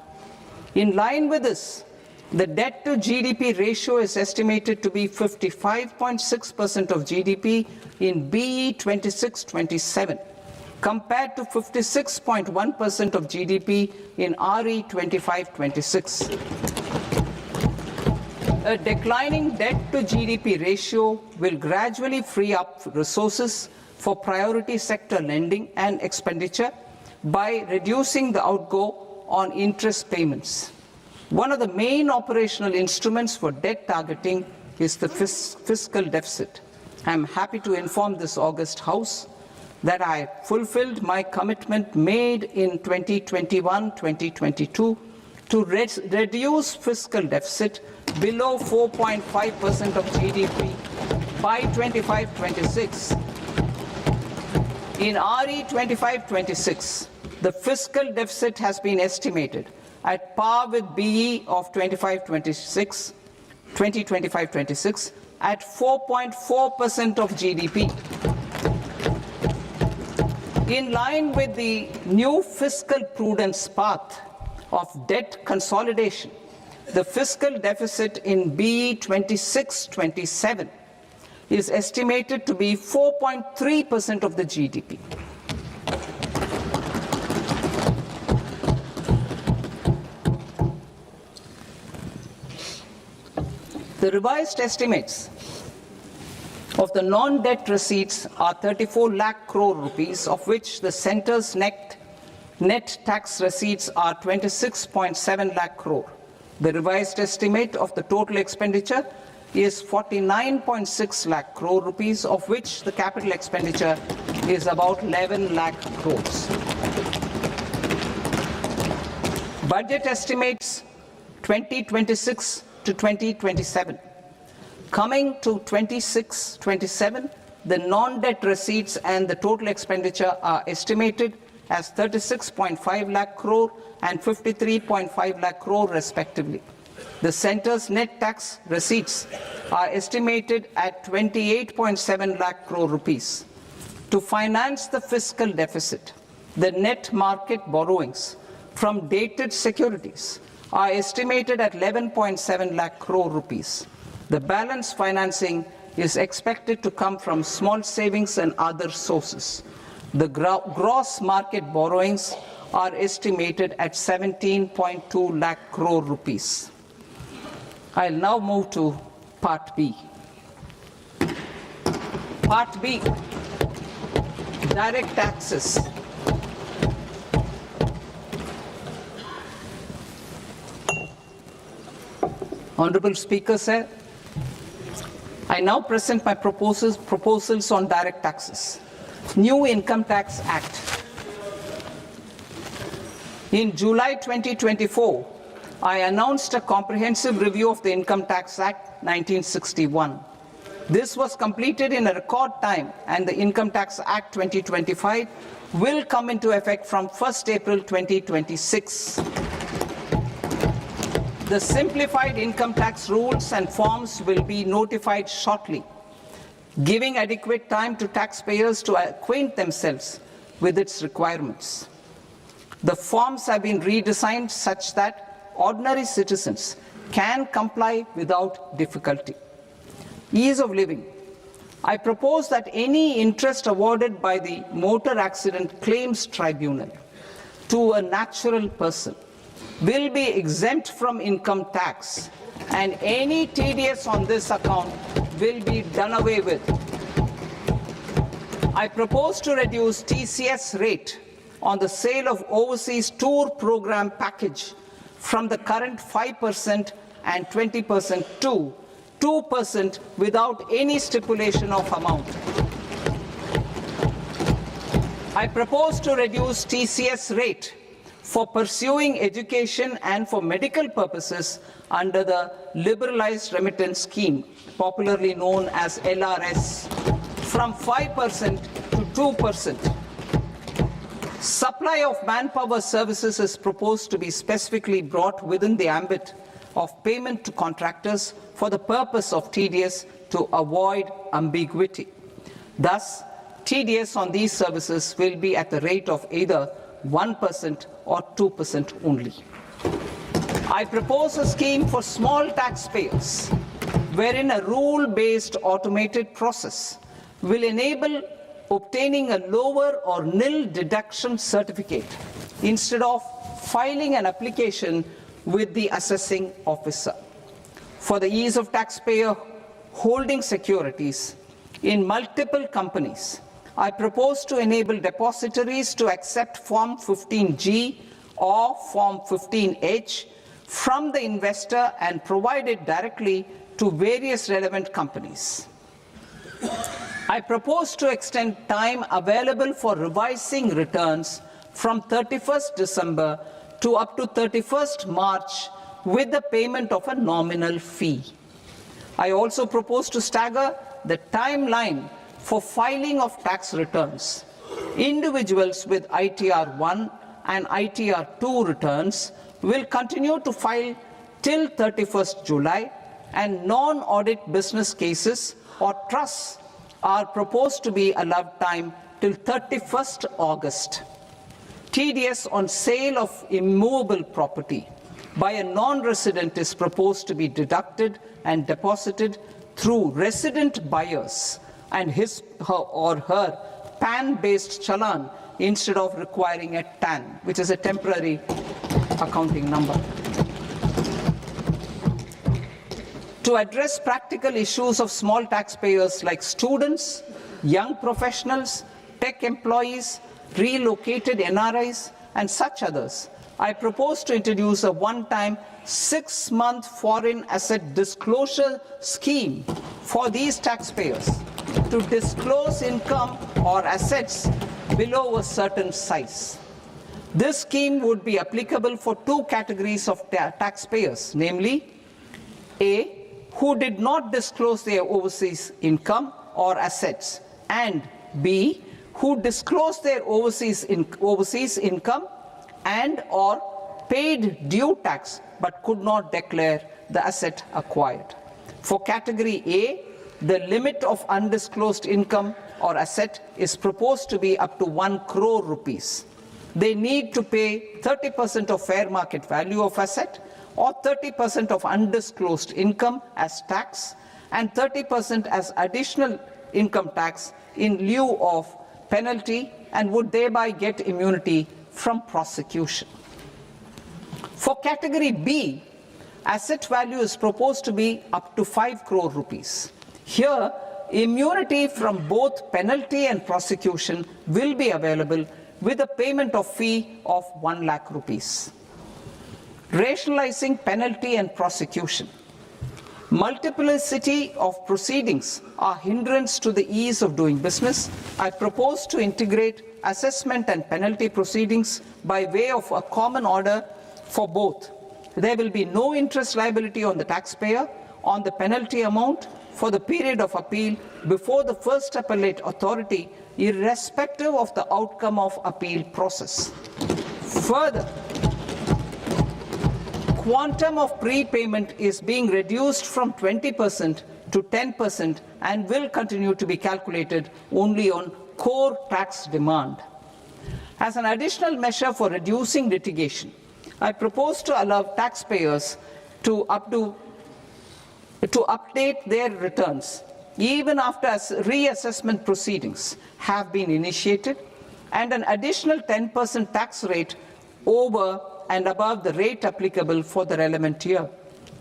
Speaker 2: In line with this, the debt to GDP ratio is estimated to be 55.6% of GDP in BE 26-27. compared to 56.1% of GDP in RE 25-26. A declining debt to GDP ratio will gradually free up resources for priority sector lending and expenditure by reducing the outgo on interest payments. One of the main operational instruments for debt targeting is the fiscal deficit. I am happy to inform this august House that I fulfilled my commitment made in 2021-2022 to reduce fiscal deficit below 4.5% of GDP by 25-26. In RE 25-26, the fiscal deficit has been estimated at par with BE of 2025-26 at 4.4% of GDP. In line with the new fiscal prudence path of debt consolidation, the fiscal deficit in BE 26-27 is estimated to be 4.3% of the GDP. The revised estimates of the non-debt receipts are 34 lakh crore rupees, of which the centre's net tax receipts are 26.7 lakh crore. The revised estimate of the total expenditure is 49.6 lakh crore rupees, of which the capital expenditure is about 11 lakh crores. Budget estimates 2026 to 2027. Coming to 26-27, the non-debt receipts and the total expenditure are estimated as 36.5 lakh crore and 53.5 lakh crore respectively. The centre's net tax receipts are estimated at 28.7 lakh crore rupees. To finance the fiscal deficit, the net market borrowings from dated securities are estimated at 11.7 lakh crore rupees. The balance financing is expected to come from small savings and other sources. The gross market borrowings are estimated at 17.2 lakh crore rupees. I'll now move to Part B. Part B, direct taxes. Honorable Speaker, sir, I now present my proposals on direct taxes. New Income Tax Act. In July 2024, I announced a comprehensive review of the Income Tax Act 1961. This was completed in a record time, and the Income Tax Act 2025 will come into effect from 1st April 2026. The simplified income tax rules and forms will be notified shortly, giving adequate time to taxpayers to acquaint themselves with its requirements. The forms have been redesigned such that ordinary citizens can comply without difficulty. Ease of living. I propose that any interest awarded by the Motor Accident Claims Tribunal to a natural person will be exempt from income tax, and any TDS on this account will be done away with. I propose to reduce TCS rate on the sale of overseas tour program package from the current 5% and 20% to 2% without any stipulation of amount. I propose to reduce TCS rate for pursuing education and for medical purposes under the Liberalized Remittance Scheme, popularly known as LRS, from 5% to 2%. Supply of manpower services is proposed to be specifically brought within the ambit of payment to contractors for the purpose of TDS to avoid ambiguity. Thus, TDS on these services will be at the rate of either 1% or 2% only. I propose a scheme for small taxpayers, wherein a rule-based automated process will enable obtaining a lower or nil deduction certificate instead of filing an application with the assessing officer. For the ease of taxpayer holding securities in multiple companies, I propose to enable depositories to accept Form 15G or Form 15H from the investor and provide it directly to various relevant companies. I propose to extend time available for revising returns from 31st December to up to 31st March with the payment of a nominal fee. I also propose to stagger the timeline for filing of tax returns. Individuals with ITR 1 and ITR 2 returns will continue to file till 31st July, and non-audit business cases or trusts are proposed to be allowed time till 31st August. TDS on sale of immovable property by a non-resident is proposed to be deducted and deposited through resident buyers and his or her PAN-based challan instead of requiring a TAN, which is a temporary accounting number. To address practical issues of small taxpayers like students, young professionals, tech employees, relocated NRIs, and such others, I propose to introduce a one-time 6-month foreign asset disclosure scheme for these taxpayers to disclose income or assets below a certain size. This scheme would be applicable for two categories of taxpayers, namely, A, who did not disclose their overseas income or assets, and B, who disclose their overseas income and or paid due tax but could not declare the asset acquired. For category A, the limit of undisclosed income or asset is proposed to be up to 1 crore rupees. They need to pay 30% of fair market value of asset or 30% of undisclosed income as tax and 30% as additional income tax in lieu of penalty and would thereby get immunity from prosecution. For category B, asset value is proposed to be up to 5 crore rupees. Here, immunity from both penalty and prosecution will be available with a payment of fee of 1 lakh rupees. Rationalizing penalty and prosecution. Multiplicity of proceedings are hindrance to the ease of doing business. I propose to integrate assessment and penalty proceedings by way of a common order for both. There will be no interest liability on the taxpayer on the penalty amount for the period of appeal before the first appellate authority, irrespective of the outcome of appeal process. Further, quantum of prepayment is being reduced from 20% to 10% and will continue to be calculated only on core tax demand. As an additional measure for reducing litigation, I propose to allow taxpayers to update their returns even after reassessment proceedings have been initiated, and an additional 10% tax rate over and above the rate applicable for the relevant year.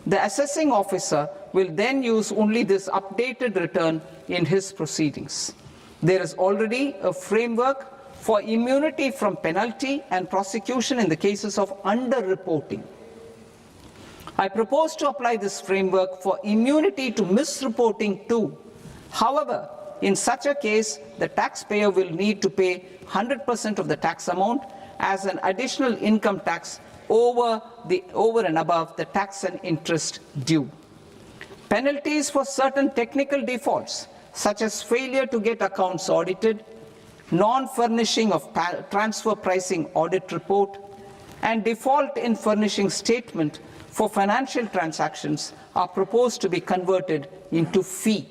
Speaker 2: The assessing officer will then use only this updated return in his proceedings. There is already a framework for immunity from penalty and prosecution in the cases of underreporting. I propose to apply this framework for immunity to misreporting too. However, in such a case, the taxpayer will need to pay 100% of the tax amount as an additional income tax over and above the tax and interest due. Penalties for certain technical defaults, such as failure to get accounts audited, non-furnishing of transfer pricing audit report, and default in furnishing statement for financial transactions are proposed to be converted into fee.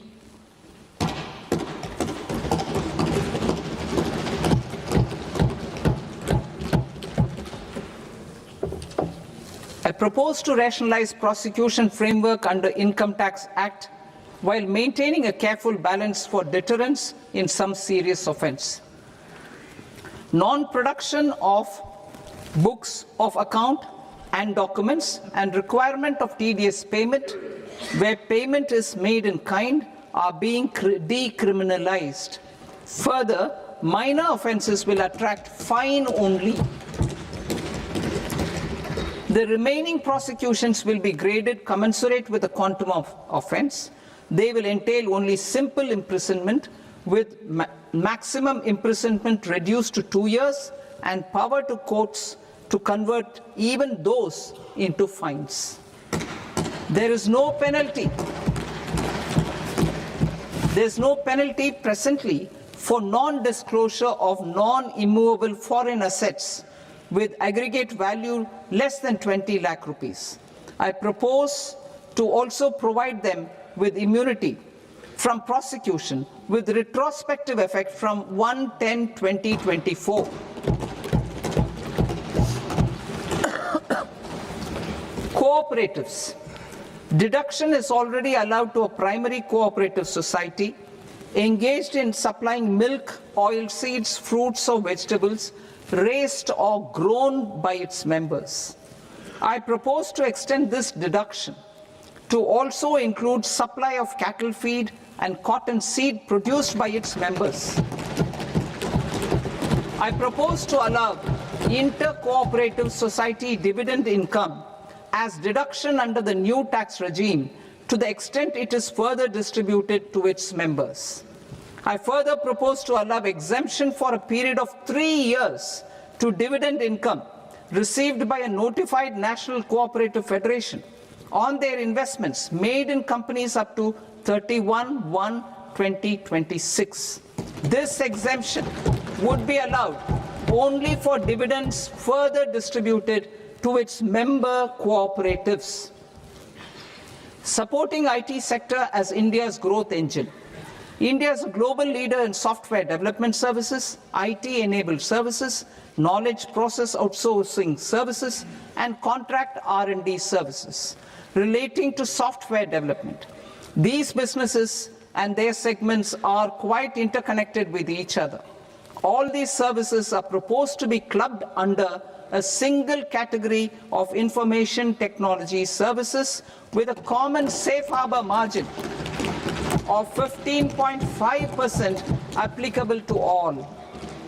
Speaker 2: I propose to rationalize prosecution framework under Income Tax Act while maintaining a careful balance for deterrence in some serious offence. Non-production of books of account and documents and requirement of TDS payment where payment is made in kind are being decriminalized. Further, minor offences will attract fine only. The remaining prosecutions will be graded commensurate with the quantum of offence. They will entail only simple imprisonment with maximum imprisonment reduced to 2 years and power to courts to convert even those into fines. There is no penalty. There is no penalty presently for non-disclosure of non-immovable foreign assets with aggregate value less than 20 lakh rupees. I propose to also provide them with immunity from prosecution with retrospective effect from 1/10/2024. Cooperatives. Deduction is already allowed to a primary cooperative society engaged in supplying milk, oilseeds, fruits or vegetables raised or grown by its members. I propose to extend this deduction to also include supply of cattle feed and cotton seed produced by its members. I propose to allow inter-cooperative society dividend income as deduction under the new tax regime to the extent it is further distributed to its members. I further propose to allow exemption for a period of 3 years to dividend income received by a notified national cooperative federation on their investments made in companies up to 31/1/2026. This exemption would be allowed only for dividends further distributed to its member cooperatives. Supporting IT sector as India's growth engine. India is a global leader in software development services, IT-enabled services, knowledge process outsourcing services, and contract R&D services relating to software development. These businesses and their segments are quite interconnected with each other. All these services are proposed to be clubbed under a single category of information technology services with a common safe harbor margin of 15.5% applicable to all.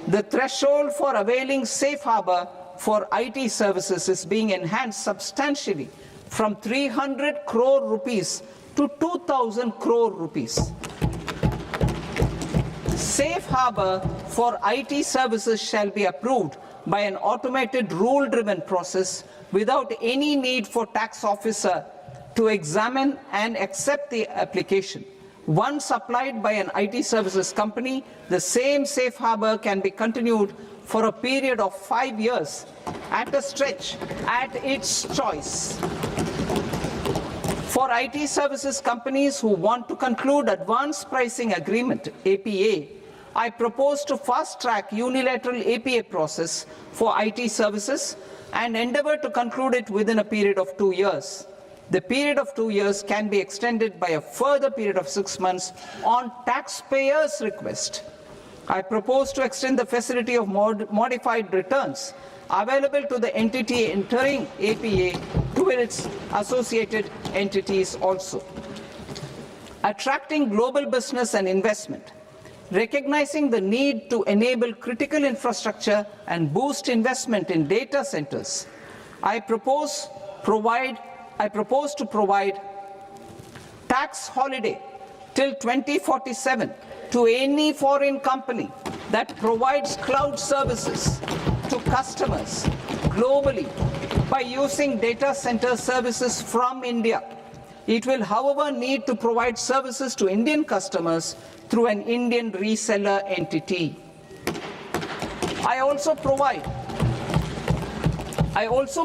Speaker 2: The threshold for availing safe harbor for IT services is being enhanced substantially from 300 crore rupees to 2,000 crore rupees. Safe harbor for IT services shall be approved by an automated rule-driven process without any need for tax officer to examine and accept the application. Once applied by an IT services company, the same safe harbor can be continued for a period of 5 years at a stretch at its choice. For IT services companies who want to conclude advanced pricing agreement, APA, I propose to fast-track unilateral APA process for IT services and endeavor to conclude it within a period of 2 years. The period of 2 years can be extended by a further period of 6 months on taxpayers' request. I propose to extend the facility of modified returns available to the entity entering APA to its associated entities also. Attracting global business and investment. Recognizing the need to enable critical infrastructure and boost investment in data centers, I propose to provide tax holiday till 2047 to any foreign company that provides cloud services to customers globally by using data center services from India. It will, however, need to provide services to Indian customers through an Indian reseller entity. I also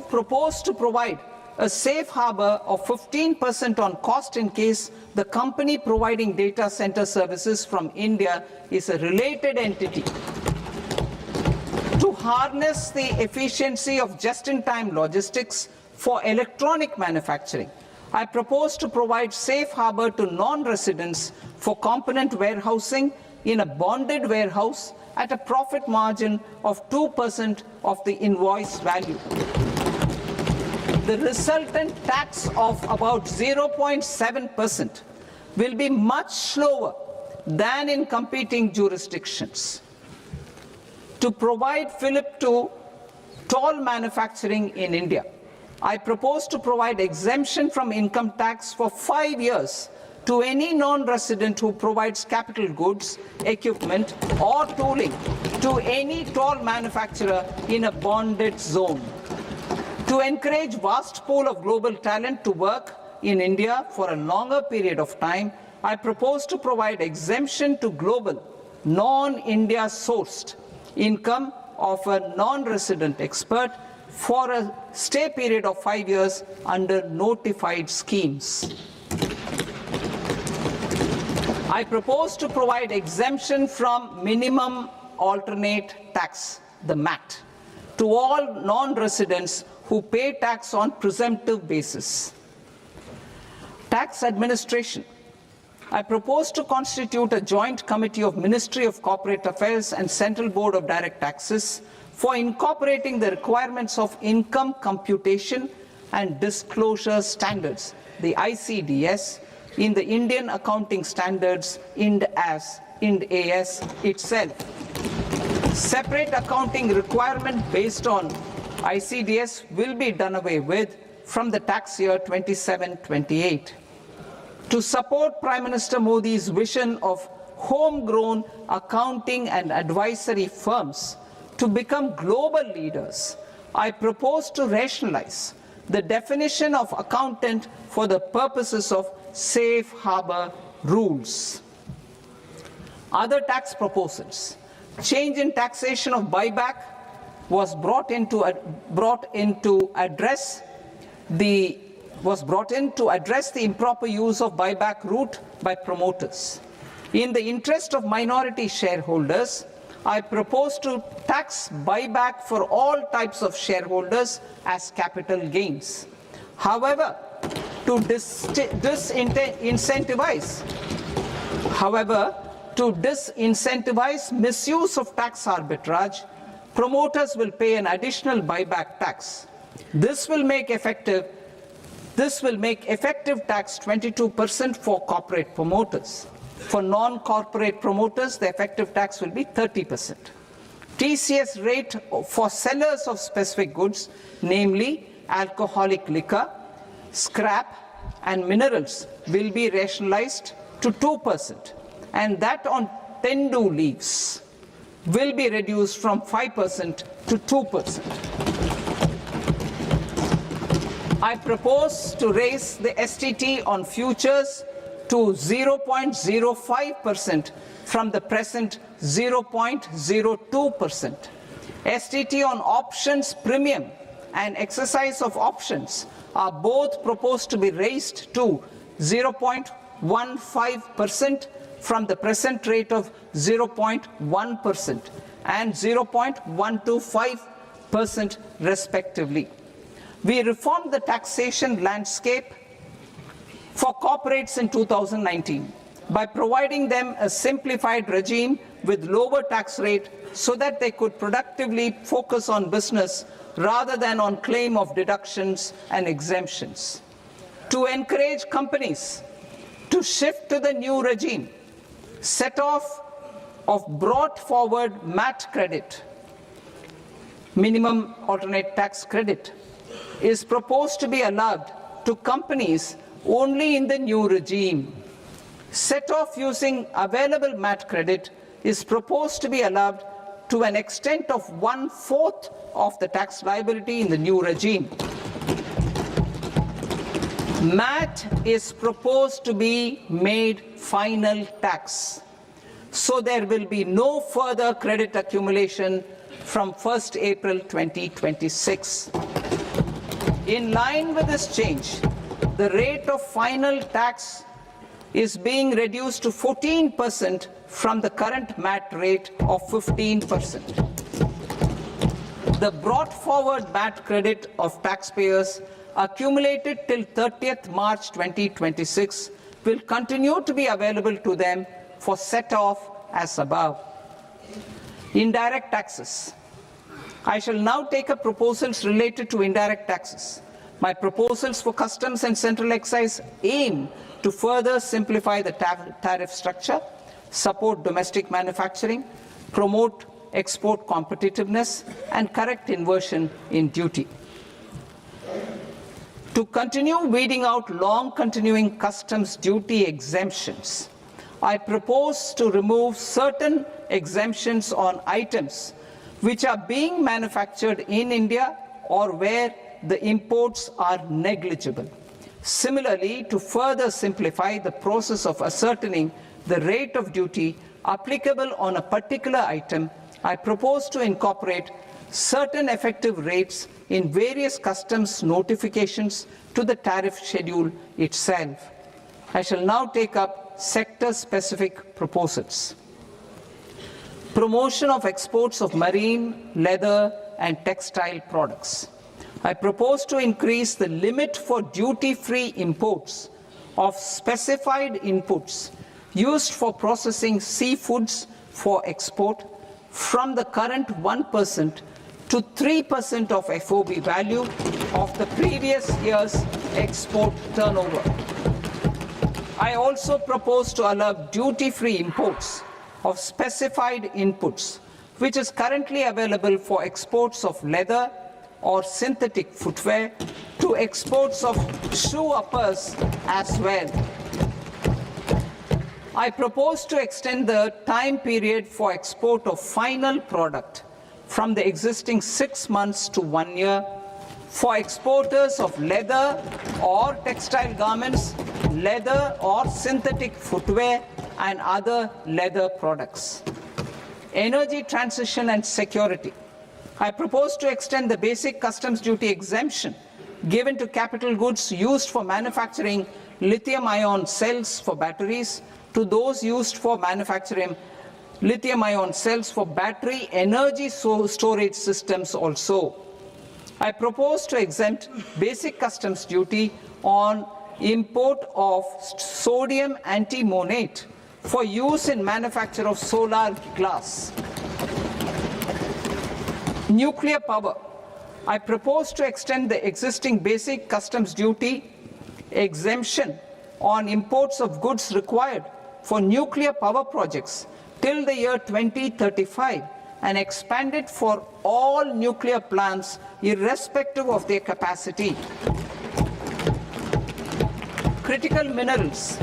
Speaker 2: propose to provide a safe harbor of 15% on cost in case the company providing data center services from India is a related entity. To harness the efficiency of just-in-time logistics for electronic manufacturing, I propose to provide safe harbor to non-residents for component warehousing in a bonded warehouse at a profit margin of 2% of the invoice value. The resultant tax of about 0.7% will be much lower than in competing jurisdictions. To provide fillip to toll manufacturing in India, I propose to provide exemption from income tax for 5 years to any non-resident who provides capital goods, equipment, or tooling to any toll manufacturer in a bonded zone. To encourage vast pool of global talent to work in India for a longer period of time, I propose to provide exemption to global, non-India sourced income of a non-resident expert for a stay period of 5 years under notified schemes. I propose to provide exemption from minimum alternate tax, the MAT, to all non-residents who pay tax on presumptive basis. Tax administration. I propose to constitute a joint committee of Ministry of Corporate Affairs and Central Board of Direct Taxes for incorporating the requirements of income computation and disclosure standards, the ICDS, in the Indian Accounting Standards Ind AS itself. Separate accounting requirement based on ICDS will be done away with from the tax year 27-28. To support Prime Minister Modi's vision of homegrown accounting and advisory firms to become global leaders, I propose to rationalize the definition of accountant for the purposes of safe harbor rules. Other tax proposals. Change in taxation of buyback was brought in to address the improper use of buyback route by promoters. In the interest of minority shareholders, I propose to tax buyback for all types of shareholders as capital gains. However, to disincentivize misuse of tax arbitrage, promoters will pay an additional buyback tax. This will make effective tax 22% for corporate promoters. For non-corporate promoters, the effective tax will be 30%. TCS rate for sellers of specific goods, namely alcoholic liquor, scrap, and minerals, will be rationalized to 2%, and that on tendu leaves will be reduced from 5% to 2%. I propose to raise the STT on futures to 0.05% from the present 0.02%. STT on options premium and exercise of options are both proposed to be raised to 0.15% from the present rate of 0.1% and 0.125% respectively. We reformed the taxation landscape for corporates in 2019 by providing them a simplified regime with lower tax rate so that they could productively focus on business rather than on claim of deductions and exemptions. To encourage companies to shift to the new regime, set off of brought forward MAT credit, minimum alternate tax credit, is proposed to be allowed to companies only in the new regime. Set off using available MAT credit is proposed to be allowed to an extent of 1/4 of the tax liability in the new regime. MAT is proposed to be made final tax, so there will be no further credit accumulation from 1st April 2026. In line with this change, the rate of final tax is being reduced to 14% from the current MAT rate of 15%. The brought forward MAT credit of taxpayers accumulated till 30th March 2026 will continue to be available to them for set-off as above. Indirect taxes. I shall now take up proposals related to indirect taxes. My proposals for customs and central excise aim to further simplify the tariff structure, support domestic manufacturing, promote export competitiveness, and correct inversion in duty. To continue weeding out long-continuing customs duty exemptions, I propose to remove certain exemptions on items which are being manufactured in India or where the imports are negligible. Similarly, to further simplify the process of ascertaining the rate of duty applicable on a particular item, I propose to incorporate certain effective rates in various customs notifications to the tariff schedule itself. I shall now take up sector-specific proposals. Promotion of exports of marine, leather, and textile products. I propose to increase the limit for duty-free imports of specified inputs used for processing seafoods for export from the current 1% to 3% of FOB value of the previous year's export turnover. I also propose to allow duty-free imports of specified inputs, which is currently available for exports of leather or synthetic footwear, to exports of shoe uppers as well. I propose to extend the time period for export of final product from the existing 6 months to 1 year for exporters of leather or textile garments, leather or synthetic footwear, and other leather products. Energy transition and security. I propose to extend the basic customs duty exemption given to capital goods used for manufacturing lithium-ion cells for batteries to those used for manufacturing lithium-ion cells for battery energy storage systems also. I propose to exempt basic customs duty on import of sodium antimonate for use in manufacture of solar glass. Nuclear power. I propose to extend the existing basic customs duty exemption on imports of goods required for nuclear power projects till the year 2035 and expand it for all nuclear plants irrespective of their capacity. Critical minerals.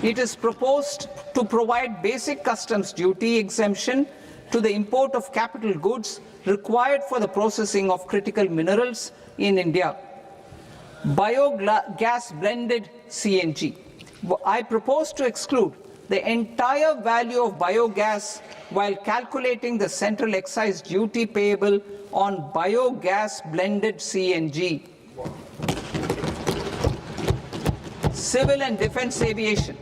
Speaker 2: It is proposed to provide basic customs duty exemption to the import of capital goods required for the processing of critical minerals in India. Biogas blended CNG. I propose to exclude the entire value of biogas while calculating the central excise duty payable on biogas blended CNG. Civil and defense aviation.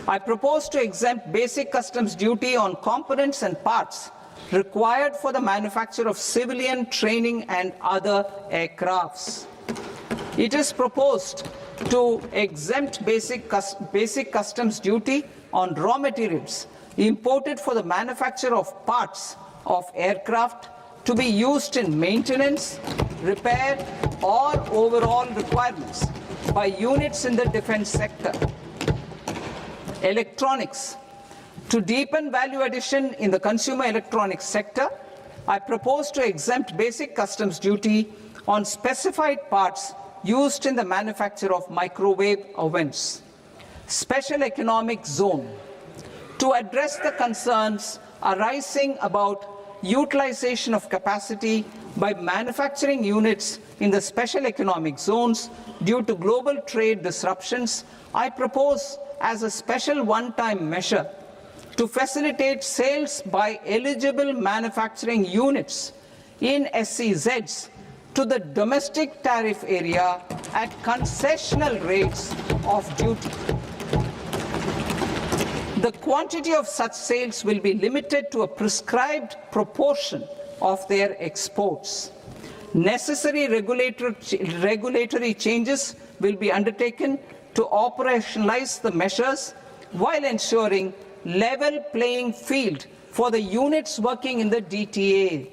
Speaker 2: I propose to exempt basic customs duty on components and parts required for the manufacture of civilian training and other aircrafts. It is proposed to exempt basic customs duty on raw materials imported for the manufacture of parts of aircraft to be used in maintenance, repair, or overall requirements by units in the defense sector. Electronics. To deepen value addition in the consumer electronics sector, I propose to exempt basic customs duty on specified parts used in the manufacture of microwave ovens. Special economic zone. To address the concerns arising about utilization of capacity by manufacturing units in the special economic zones due to global trade disruptions, I propose as a special one-time measure to facilitate sales by eligible manufacturing units in SEZs to the domestic tariff area at concessional rates of duty. The quantity of such sales will be limited to a prescribed proportion of their exports. Necessary regulatory changes will be undertaken to operationalize the measures while ensuring level playing field for the units working in the DTA.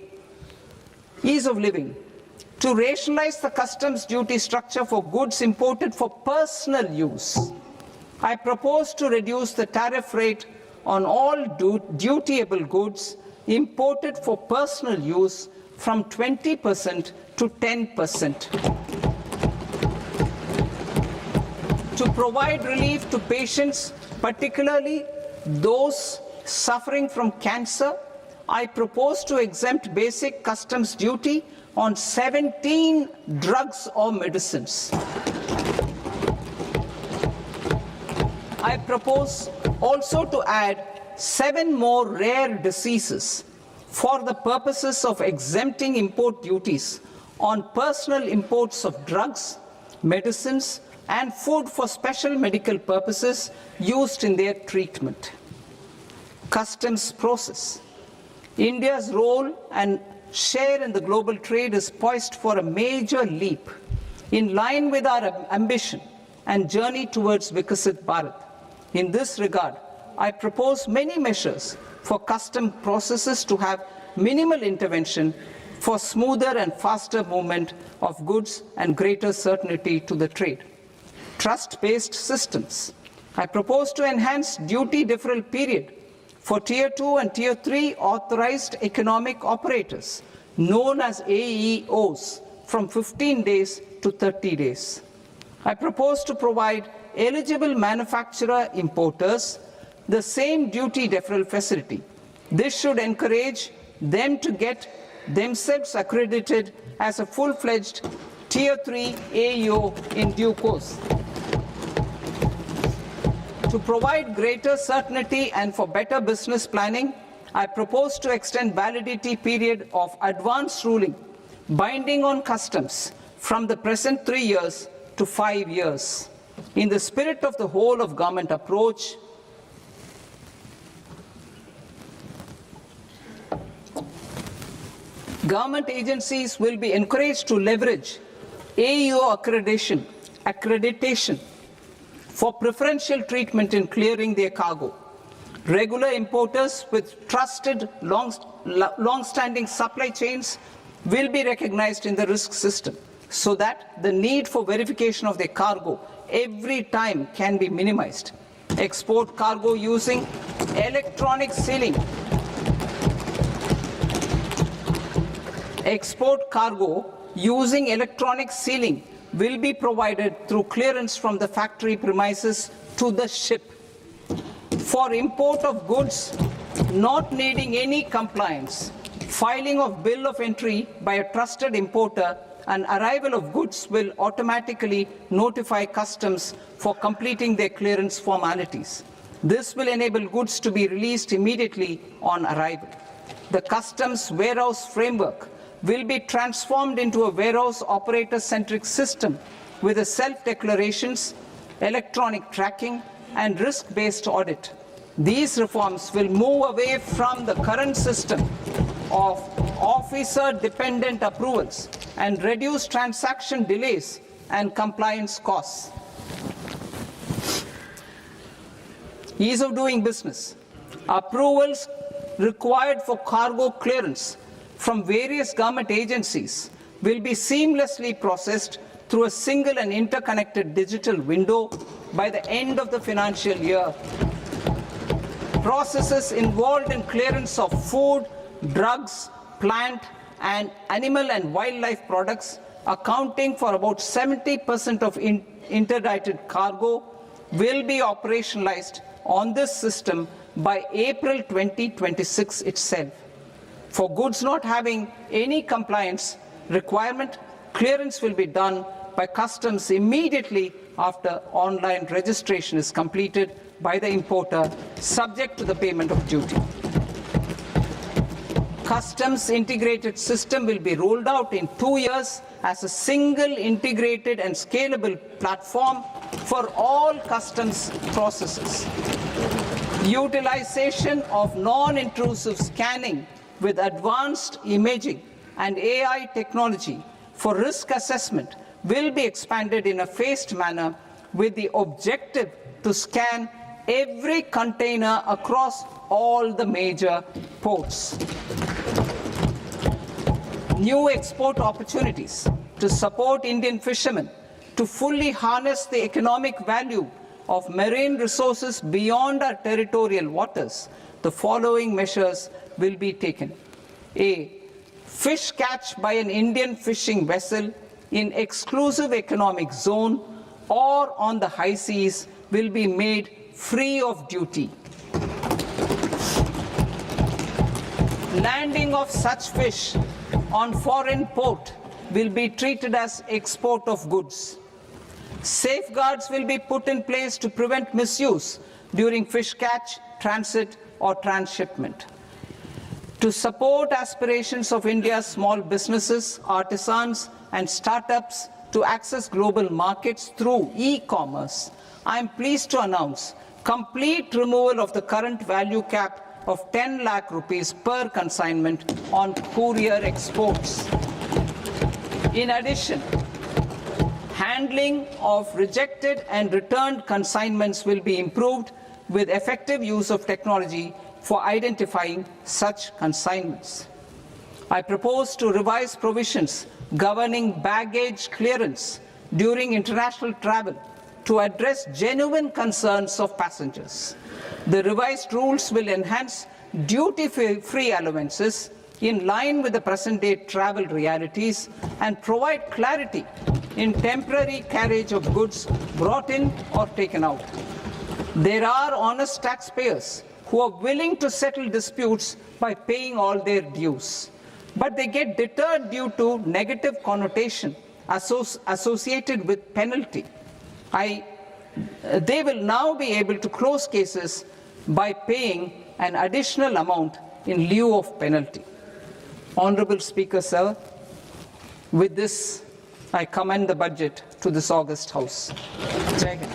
Speaker 2: Ease of living. To rationalize the customs duty structure for goods imported for personal use, I propose to reduce the tariff rate on all dutiable goods imported for personal use from 20% to 10%. To provide relief to patients, particularly those suffering from cancer, I propose to exempt basic customs duty on 17 drugs or medicines. I propose also to add 7 more rare diseases for the purposes of exempting import duties on personal imports of drugs, medicines, and food for special medical purposes used in their treatment. Customs process. India's role and share in the global trade is poised for a major leap in line with our ambition and journey towards Viksit Bharat. In this regard, I propose many measures for custom processes to have minimal intervention for smoother and faster movement of goods and greater certainty to the trade. Trust-based systems. I propose to enhance duty deferral period for Tier 2 and Tier 3 authorized economic operators, known as AEOs, from 15 days to 30 days. I propose to provide eligible manufacturer importers the same duty deferral facility. This should encourage them to get themselves accredited as a full-fledged Tier 3 AEO in due course. To To provide greater certainty and for better business planning, I propose to extend validity period of advance ruling binding on customs from the present 3 years to 5 years. In the spirit of the whole of government approach, government agencies will be encouraged to leverage AEO accreditation for preferential treatment in clearing their cargo. Regular importers with trusted long-standing supply chains will be recognized in the risk system so that the need for verification of their cargo every time can be minimized. Export cargo using electronic sealing. Export cargo using electronic sealing will be provided through clearance from the factory premises to the ship. For import of goods not needing any compliance, filing of bill of entry by a trusted importer and arrival of goods will automatically notify customs for completing their clearance formalities. This will enable goods to be released immediately on arrival. The customs warehouse framework will be transformed into a warehouse operator-centric system with a self-declarations, electronic tracking, and risk-based audit. These reforms will move away from the current system of officer-dependent approvals and reduce transaction delays and compliance costs. Ease of doing business. Approvals required for cargo clearance from various government agencies will be seamlessly processed through a single and interconnected digital window by the end of the financial year. Processes involved in clearance of food, drugs, plant, and animal and wildlife products, accounting for about 70% of interdicted cargo, will be operationalized on this system by April 2026 itself. For goods not having any compliance requirement, clearance will be done by customs immediately after online registration is completed by the importer, subject to the payment of duty. Customs integrated system will be rolled out in 2 years as a single integrated and scalable platform for all customs processes. Utilization of non-intrusive scanning with advanced imaging and AI technology for risk assessment will be expanded in a phased manner with the objective to scan every container across all the major ports. New export opportunities to support Indian fishermen to fully harness the economic value of marine resources beyond our territorial waters. The following measures will be taken. A. Fish catch by an Indian fishing vessel in exclusive economic zone or on the high seas will be made free of duty. Landing of such fish on foreign port will be treated as export of goods. Safeguards will be put in place to prevent misuse during fish catch, transit, or transshipment. To support aspirations of India's small businesses, artisans, and startups to access global markets through e-commerce, I am pleased to announce complete removal of the current value cap of 10 lakh rupees per consignment on courier exports. In addition, handling of rejected and returned consignments will be improved with effective use of technology for identifying such consignments. I propose to revise provisions governing baggage clearance during international travel to address genuine concerns of passengers. The revised rules will enhance duty-free allowances in line with the present-day travel realities and provide clarity in temporary carriage of goods brought in or taken out. There are honest taxpayers who are willing to settle disputes by paying all their dues, but they get deterred due to negative connotation associated with penalty. I they will now be able to close cases by paying an additional amount in lieu of penalty. Honorable Speaker, sir, with this, I commend the budget to this august House. Jai Hind.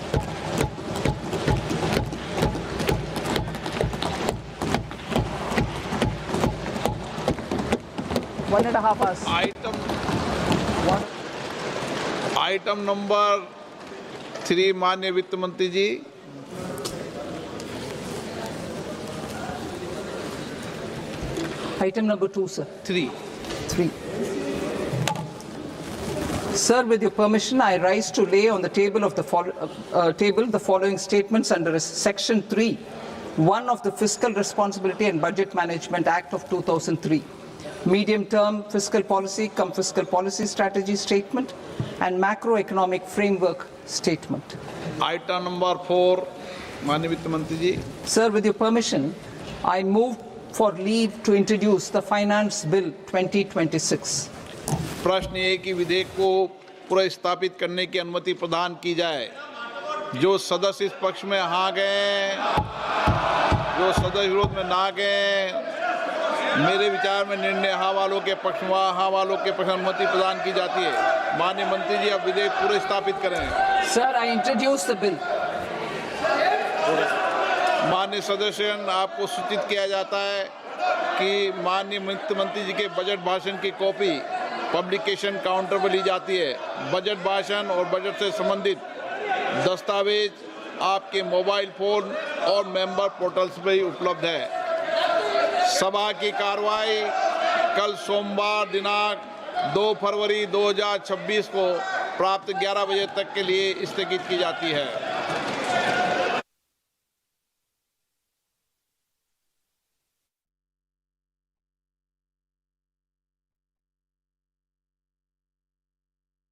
Speaker 2: One and a half hours.
Speaker 1: Item number 3 माननीय वित्त मंत्री जी।
Speaker 2: Item number 2, sir.
Speaker 1: 3।
Speaker 2: Sir, with your permission, I rise to lay on the table of the following statements under Section 3, 1 of the Fiscal Responsibility and Budget Management Act of 2003. Medium-term fiscal policy, fiscal policy strategy statement, and macroeconomic framework statement.
Speaker 1: Item number 4 माननीय वित्त मंत्री जी।
Speaker 2: Sir, with your permission, I move for leave to introduce the Finance Bill 2026.
Speaker 1: प्रश्न ये कि विधेयक को पुनर्स्थापित करने की अनुमति प्रदान की जाए। जो सदस्य इस पक्ष में हाँ गए, जो सदस्य विरोध में ना गए, मेरे विचार में निर्णय हाँ वालों के पक्ष में हाँ वालों के पक्ष में अनुमति प्रदान की जाती है। माननीय मंत्री जी, अब विधेयक पुनर्स्थापित करें।
Speaker 2: Sir, I introduce the bill.
Speaker 1: माननीय सदस्यगण, आपको सूचित किया जाता है कि माननीय वित्त मंत्री जी के बजट भाषण की कॉपी पब्लिकेशन काउंटर पर ली जाती है। बजट भाषण और बजट से संबंधित दस्तावेज आपके मोबाइल फोन और मेंबर पोर्टल्स पर ही उपलब्ध है। सभा की कार्रवाई कल सोमवार दिनांक 2 फरवरी 2026 को प्राप्त 11 बजे तक के लिए स्थगित की जाती है।